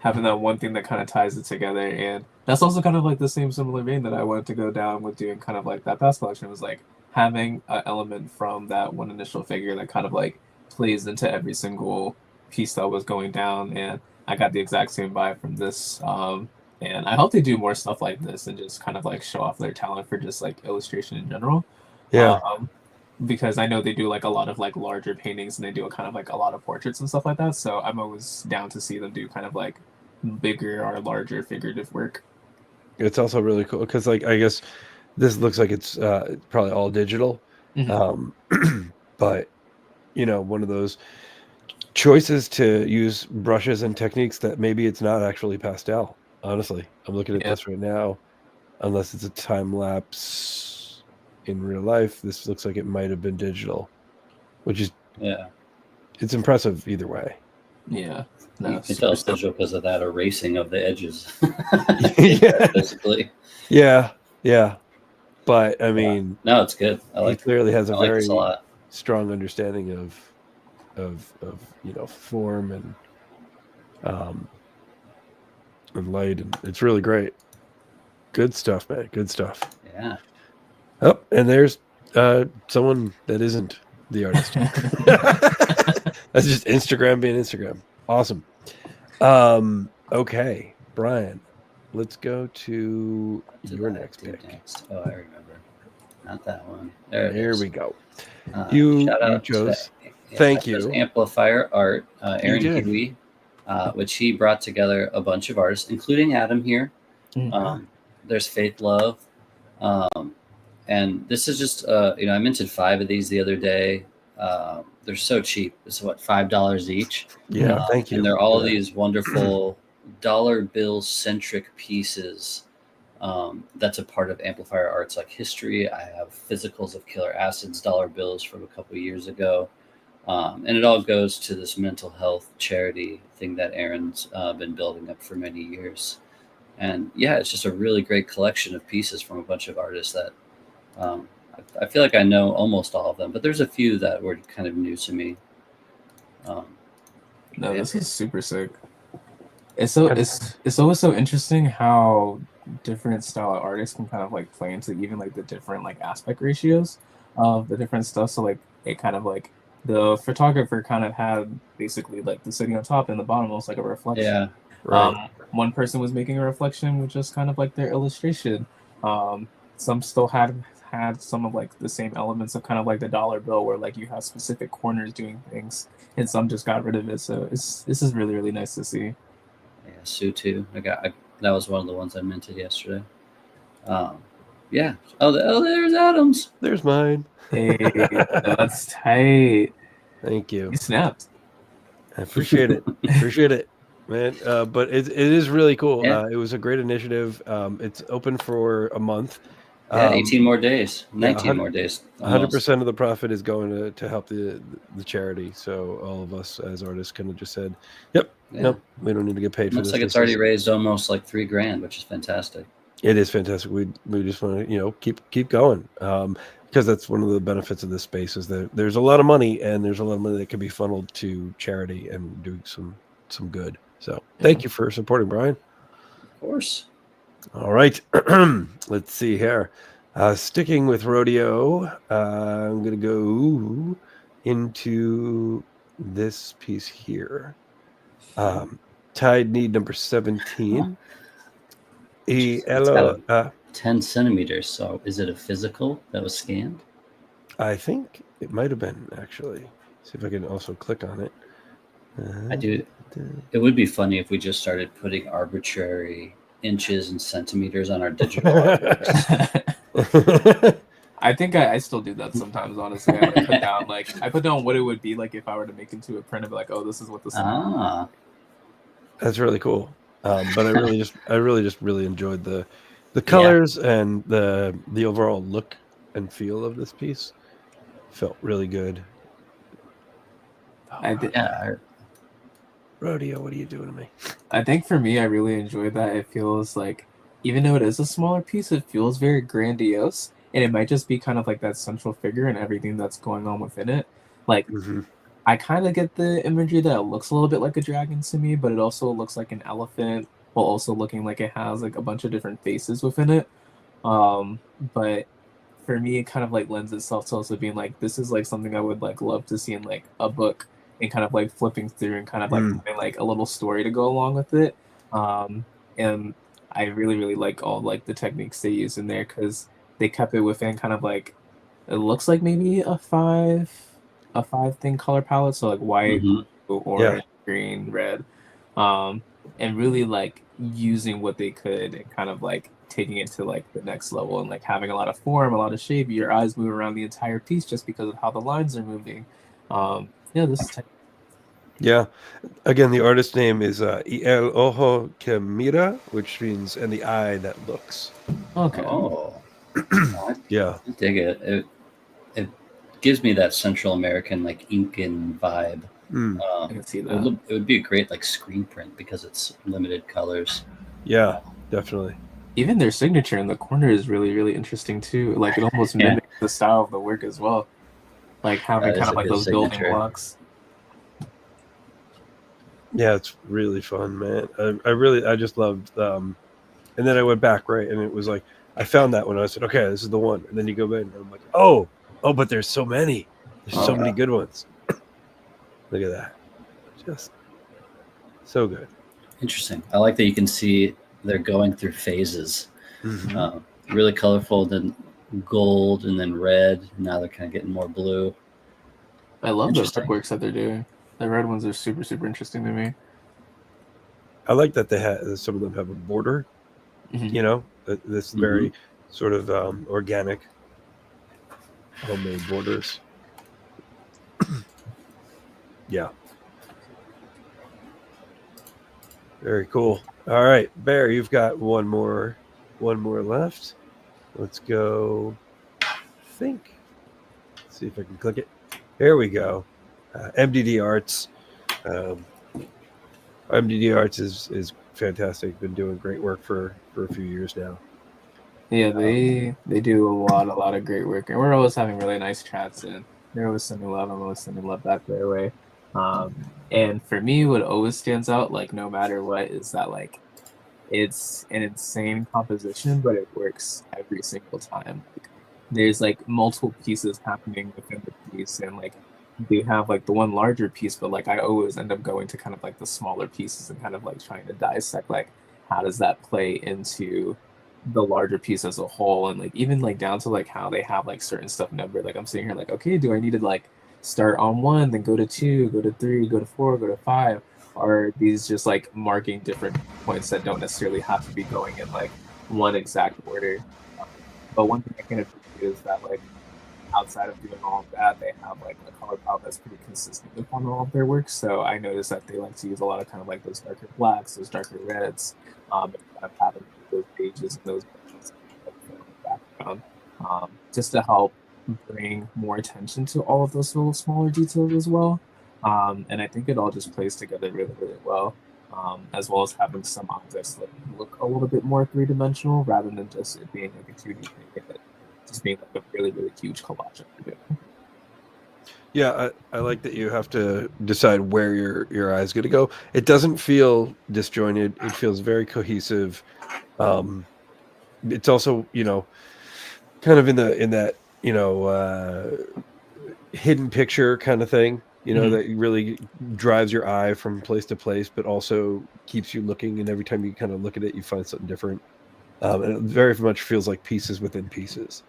having that one thing that kind of ties it together, and that's also kind of like the same similar vein that I wanted to go down with doing kind of like that past collection was like having an element from that one initial figure that kind of like plays into every single piece that was going down, and I got the exact same vibe from this. And I hope they do more stuff like this and just kind of like show off their talent for just like illustration in general. Yeah, Um, because I know they do like a lot of like larger paintings and they do a kind of like a lot of portraits and stuff like that. So I'm always down to see them do kind of like bigger or larger figurative work. it's also really cool because, like, I guess this looks like it's probably all digital, Mhm. um, but one of those choices to use brushes and techniques that maybe it's not actually pastel. Honestly, I'm looking at Yeah. this right now, unless it's a time lapse. in real life. This looks like it might have been digital, which is it's impressive either way. Yeah. No, You can tell it's digital because of that erasing of the edges. Basically. Yeah. But I mean, no, it's good. He clearly has a very a strong understanding of form and light, and it's really great. Good stuff, man. Good stuff. Yeah. Oh, and there's someone that isn't the artist. That's just Instagram being Instagram. Awesome. Okay, Brian, let's go to your next pick. Oh, I remember. Not that one. There we go. You chose. Thank you. Amplifier Art, Aaron Huey, which he brought together a bunch of artists, including Adam here. Mm-hmm. There's Faith Love. And this is just, I minted 5 of these the other day. They're so cheap. It's $5 each. Yeah, thank you. And they're all these wonderful dollar bill centric pieces. That's a part of Amplifier Art's like history. I have physicals of Killer Acid's dollar bills from a couple of years ago. And it all goes to this mental health charity thing that Aaron's been building up for many years. And yeah, it's just a really great collection of pieces from a bunch of artists that I feel like I know almost all of them, but there's a few that were kind of new to me. No, this is super sick. It's always so interesting how different style of artists can kind of like play into even like the different like aspect ratios of the different stuff. So like it kind of like the photographer kind of had basically like the city on top and the bottom was like a reflection. Yeah. Right. One person was making a reflection with just kind of like their illustration. Some still had some of like the same elements of kind of like the dollar bill where like you have specific corners doing things and some just got rid of it. So this is really, really nice to see. Yeah, Sue too. That was one of the ones I minted yesterday. Yeah. Oh, there's Adam's. There's mine. Hey, that's tight. Thank you. You snapped. I appreciate it. Appreciate it, man. But it is really cool. Yeah. It was a great initiative. It's open for a month. Yeah, 18 more days, 19 more days. 100% of the profit is going to help the charity. So all of us as artists kind of just said, "Yep, nope, we don't need to get paid for this." Looks like it's already raised almost like $3,000, which is fantastic. It is fantastic. We just want to keep going because that's one of the benefits of this space is that there's a lot of money and there's a lot of money that can be funneled to charity and do some good. So thank you for supporting, Brian. Of course. All right, let's see here. Sticking with rodeo, I'm going to go into this piece here. Tide Need number 17. 10 centimeters. So is it a physical that was scanned? I think it might have been, actually. See if I can also click on it. I do. It would be funny if we just started putting arbitrary inches and centimeters on our digital artworks. I think I still do that sometimes, honestly. I put down what it would be like if I were to make into a print and be like, oh, this is what this is. That's really cool. But I really just enjoyed the colors and the overall look and feel of this piece. Felt really good. Rodeo, what are you doing to me? I think for me, I really enjoyed that. It feels like, even though it is a smaller piece, it feels very grandiose. And it might just be kind of like that central figure and everything that's going on within it. Like, I kind of get the imagery that it looks a little bit like a dragon to me, but it also looks like an elephant while also looking like it has like a bunch of different faces within it. But for me, it kind of like lends itself to also being like, this is like something I would like love to see in like a book. And kind of like flipping through and kind of like having like a little story to go along with it. And I really, really like all like the techniques they use in there because they kept it within kind of like, it looks like maybe a five thing color palette. So like white, orange, green, red. And really like using what they could and kind of like taking it to like the next level and like having a lot of form, a lot of shape. Your eyes move around the entire piece just because of how the lines are moving. This is Yeah. Again, the artist name is El Ojo que Mira, which means and the eye that looks. Okay. Oh. Yeah. I dig it. It gives me that Central American like Incan vibe. I can see that. It would be a great like screen print because it's limited colors. Yeah, definitely. Even their signature in the corner is really, really interesting too. Like it almost Yeah. mimics the style of the work as well. Like having That kind is of a like good those building signature. blocks. Yeah, it's really fun, man. I just loved. And then I went back, right, and it was like I found that one. I said, okay, this is the one. And then you go back, and I'm like, oh, but there's so many. There's so many good ones. Look at that, just so good. Interesting. I like that you can see they're going through phases. Mhm. Really colorful, then gold, and then red. Now they're kind of getting more blue. I love the Interesting. artworks that they're doing. The red ones are super, super interesting to me. I like that they have some of them have a border. Mhm. You know, this very sort of organic homemade borders. Yeah, very cool. All right, Bear, you've got one more left. Let's go. Think. Let's see if I can click it. Here we go. MDD Arts. Um, MDD Arts is fantastic. Been doing great work for a few years now. Yeah, they do a lot of great work, and we're always having really nice chats. And they're always sending love. I'm always sending love back their way. And for me, what always stands out, like no matter what, is that like it's an insane composition, but it works every single time. Like, there's like multiple pieces happening within the piece, and like they have like the one larger piece, but like I always end up going to kind of like the smaller pieces and kind of like trying to dissect like how does that play into the larger piece as a whole, and like even like down to like how they have like certain stuff numbered. Like I'm sitting here like, okay, do I need to like start on one, then go to two, go to three, go to four, go to five? Are these just like marking different points that don't necessarily have to be going in like one exact order? But one thing I can appreciate is that like outside of doing all of that, they have like a color palette that's pretty consistent upon all of their work. So I noticed that they like to use a lot of kind of like those darker blacks, those darker reds, and kind of having those pages and those buttons in the background, just to help bring more attention to all of those little smaller details as well. And I think it all just plays together really, really well. As well as having some objects that look a little bit more three-dimensional rather than just it being like a 2D thing, just being like a really, really huge collage. Yeah, I like that you have to decide where your eye's going to go. It doesn't feel disjointed. It feels very cohesive. It's also, kind of in that, hidden picture kind of thing, that really drives your eye from place to place, but also keeps you looking. And every time you kind of look at it, you find something different. And it very much feels like pieces within pieces.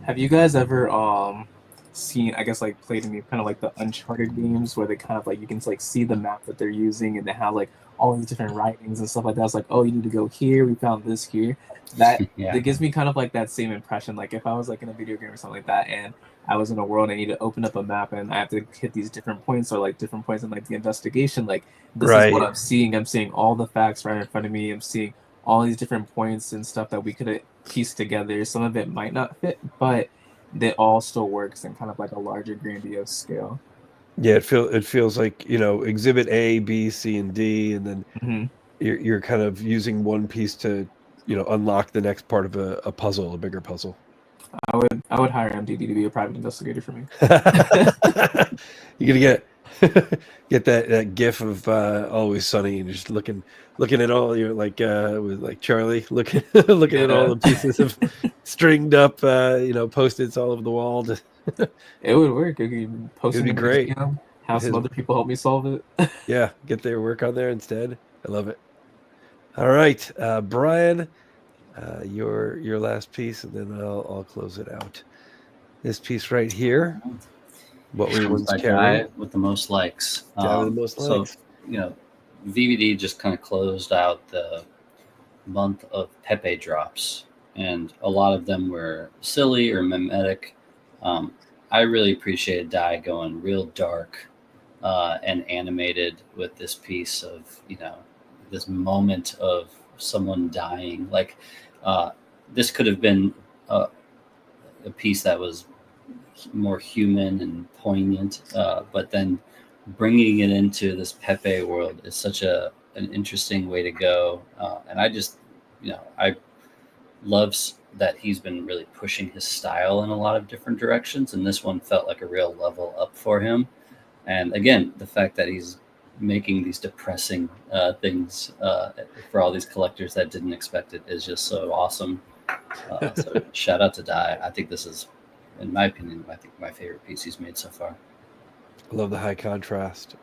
Have you guys ever seen, I guess, like played any kind of like the Uncharted games where they kind of like you can like see the map that they're using and they have like all these different writings and stuff like that? It's like, oh, you need to go here. We found this here. That Yeah. that gives me kind of like that same impression. Like if I was like in a video game or something like that, and I was in a world and I need to open up a map and I have to hit these different points or like different points in like the investigation. Like this is what Right. I'm seeing. I'm seeing all the facts right in front of me. I'm seeing all these different points and stuff that we could have pieced together. Some of it might not fit, but that all still works in kind of like a larger grandiose scale. Yeah, it feels like, exhibit A, B, C, and D, and then Mm-hmm. you're kind of using one piece to, unlock the next part of a puzzle, a bigger puzzle. I would hire MDD to be a private investigator for me. You're gonna get that gif of Always Sunny and just looking at all your with like Charlie looking at all the pieces of stringed up post-its all over the wall. It would work. I could post It'd it be in the great. museum, have some His other people help me solve it. Yeah, get their work on there instead. I love it. All right, Brian, your last piece, and then I'll close it out. This piece right here. What Here we comes once that carried. guy with the most likes. Guy with the most So, likes. VVD just kind of closed out the month of Pepe drops, and a lot of them were silly or mimetic. I really appreciated Dai going real dark and animated with this piece of, this moment of someone dying. Like this could have been a piece that was more human and poignant, but then bringing it into this Pepe world is such an interesting way to go. And I just, I loves that he's been really pushing his style in a lot of different directions, and this one felt like a real level up for him. And again, the fact that he's making these depressing things for all these collectors that didn't expect it is just so awesome. So shout out to Dai. I think this is, in my opinion, I think my favorite piece he's made so far. I love the high contrast.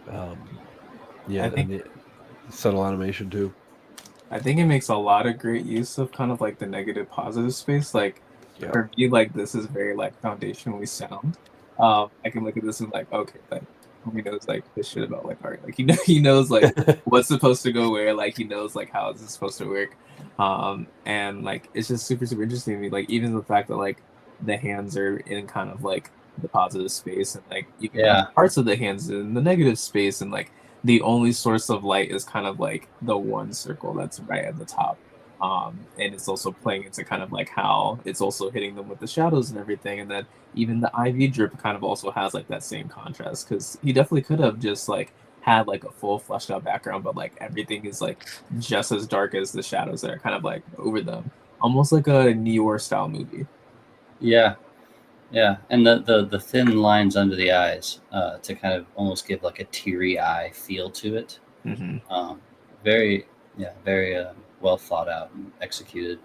Yeah, I think- and the subtle animation too. I think it makes a lot of great use of kind of like the negative positive space. Like Yeah. for me, like this is very like foundationally sound. I can look at this and like, okay, like he knows like this shit about like art. Like he knows like what's supposed to go where. Like he knows like how this is supposed to work. And like it's just super interesting to me. Like even the fact that like the hands are in kind of like the positive space, and like you can have parts of the hands in the negative space, and like the only source of light is kind of like the one circle that's right at the top. And it's also playing into kind of like how it's also hitting them with the shadows and everything. And then even the IV drip kind of also has like that same contrast, because he definitely could have just like had like a full fleshed out background, but like everything is like just as dark as the shadows that are kind of like over them, almost like a Neor style movie. Yeah, and the thin lines under the eyes to kind of almost give like a teary eye feel to it. Very well thought out and executed.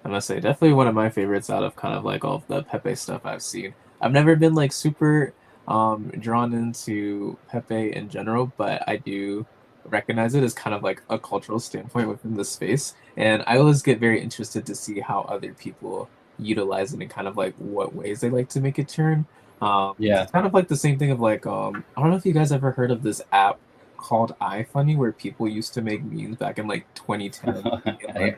I must say, definitely one of my favorites out of kind of like all of the Pepe stuff I've seen. I've never been like super drawn into Pepe in general, but I do recognize it as kind of like a cultural standpoint within the space, and I always get very interested to see how other people utilize it and kind of like what ways they like to make it turn. It's kind of like the same thing of like I don't know if you guys ever heard of this app called iFunny, where people used to make memes back in like 2010.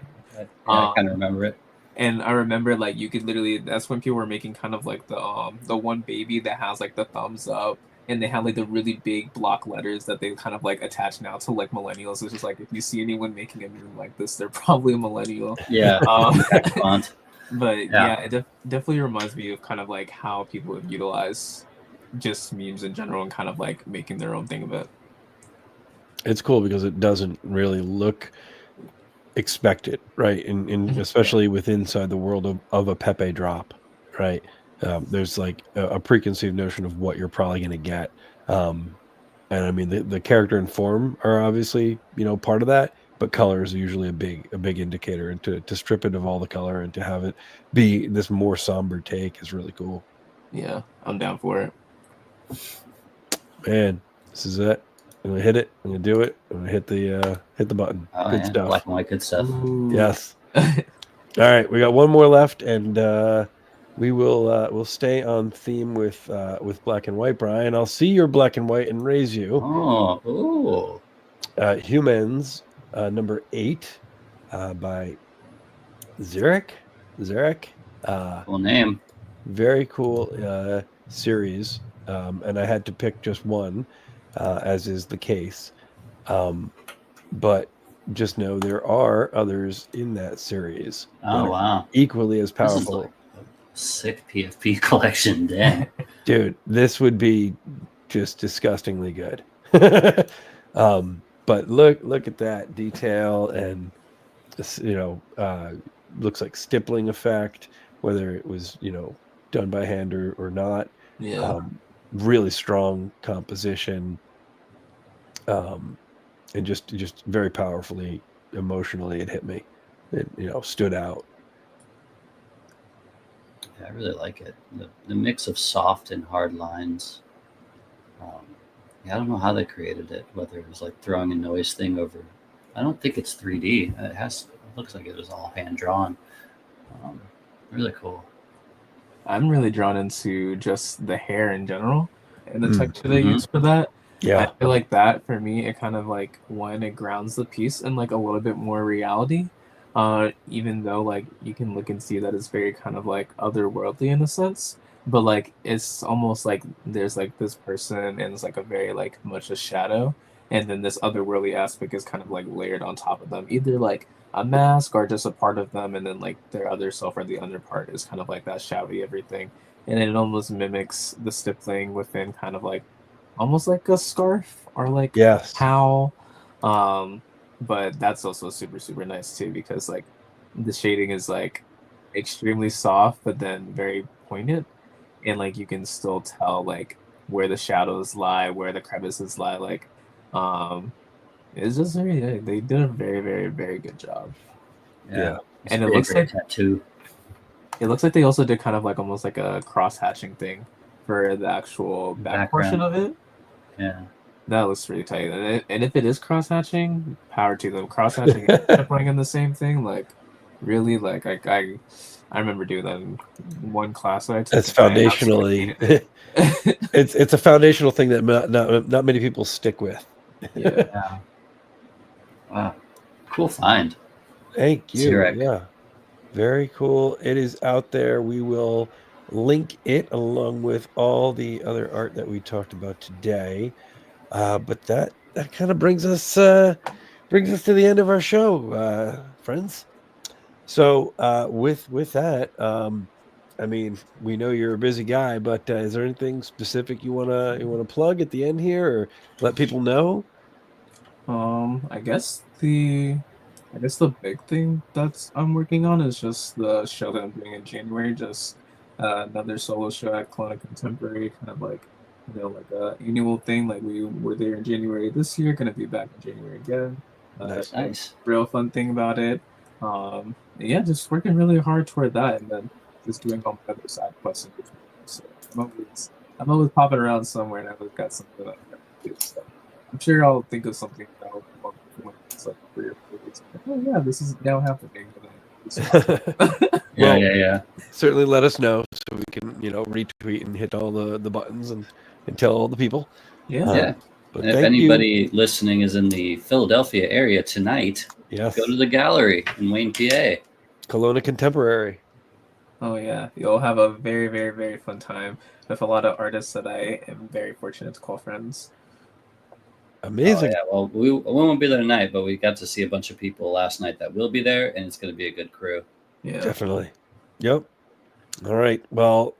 I kind of remember it. And I remember like you could literally, that's when people were making kind of like the one baby that has like the thumbs up, and they had like the really big block letters that they kind of like attach now to like millennials. It's just like if you see anyone making a meme like this, they're probably a millennial. Yeah. But it definitely reminds me of kind of like how people would utilize just memes in general and kind of like making their own thing of it. It's cool because it doesn't really look expected, right? In especially with inside the world of a Pepe drop, right? There's like a preconceived notion of what you're probably going to get. And I mean, the character and form are obviously, part of that, but color is usually a big indicator, and to strip it of all the color and to have it be this more somber take is really cool. Yeah, I'm down for it. Man, this is it. I'm gonna hit it. I'm gonna do it. I'm gonna hit the button. Good stuff. Black and white, good stuff. Ooh. Yes. All right, we got one more left, and we'll stay on theme with black and white. Brian, I'll see your black and white and raise you. Oh, Humans, number 8, by Zarek. Cool name. Very cool series, and I had to pick just one, as is the case. But just know there are others in that series. Oh, wow. Equally as powerful. This is like a sick PFP collection, dang. Dude, this would be just disgustingly good. But look at that detail, and this, looks like stippling effect, whether it was, done by hand or not. Yeah. Really strong composition. And just very powerfully, emotionally, it hit me. It stood out. Yeah, I really like it. The mix of soft and hard lines. I don't know how they created it. Whether it was like throwing a noise thing over. I don't think it's 3D. It looks like it was all hand drawn. Really cool. I'm really drawn into just the hair in general and the texture they use for that. Yeah, I feel like that for me, it kind of like it grounds the piece in like a little bit more reality. Even though like you can look and see that it's very kind of like otherworldly in a sense, but like it's almost like there's like this person and it's like a very like much a shadow, and then this otherworldly aspect is kind of like layered on top of them, either like a mask or just a part of them, and then like their other self or the under part is kind of like that shadowy everything, and it almost mimics the stippling within kind of like almost like a scarf or like Yes. how, but that's also super super nice too, because like the shading is like extremely soft but then very poignant, and like you can still tell like where the shadows lie, where the crevices lie, like it's just very good. They did a very very very good job. Yeah. It's And a really great tattoo. it looks like they also did kind of like almost like a cross hatching thing for the actual back portion of it. Yeah. That looks really tight. And if it is cross hatching, power to them. Cross hatching and putting in the same thing, like really, like I remember doing that in one class that I took. It's and I absolutely foundationally hated it. it's a foundational thing that not many people stick with. Yeah. Yeah. Wow. Cool find. Thank you. Zurich. Yeah. Very cool. It is out there. We will link it along with all the other art that we talked about today. But that kind of brings us to the end of our show, friends. So with that, I mean, we know you're a busy guy, but is there anything specific you wanna plug at the end here, or let people know? I guess the big thing that's I'm working on is just the show that I'm doing in January. Just another solo show at Kelowna Contemporary, kind of like like a annual thing. Like we were there in January this year, gonna be back in January again. Nice. Nice. Real fun thing about it. Yeah, just working really hard toward that, and then just doing all my other side quests in between. So I'm always popping around somewhere, and I've always got something that I can do. So I'm sure I'll think of something that I'll come up with when it's like 3 or 4 weeks. Oh yeah, this is now happening. Yeah. Certainly let us know so we can, retweet and hit all the buttons and tell all the people. Yeah. But And if anybody listening is in the Philadelphia area tonight, yes, go to the gallery in Wayne, PA. Kelowna Contemporary. Oh yeah, you'll have a very very very fun time with a lot of artists that I am very fortunate to call friends. Amazing. Oh, yeah. Well, we won't be there tonight, but we got to see a bunch of people last night that will be there, and it's going to be a good crew. Yeah, Definitely. Yep. All right. Well,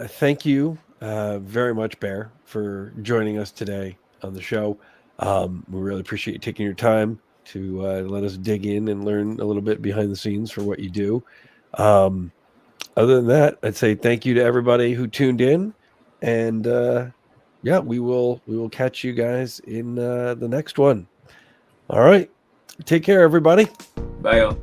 thank you very much, Bear, for joining us today on the show. We really appreciate you taking your time to let us dig in and learn a little bit behind the scenes for what you do. Other than that, I'd say thank you to everybody who tuned in, and yeah, we will catch you guys in the next one. All right. Take care, everybody. bye y'all.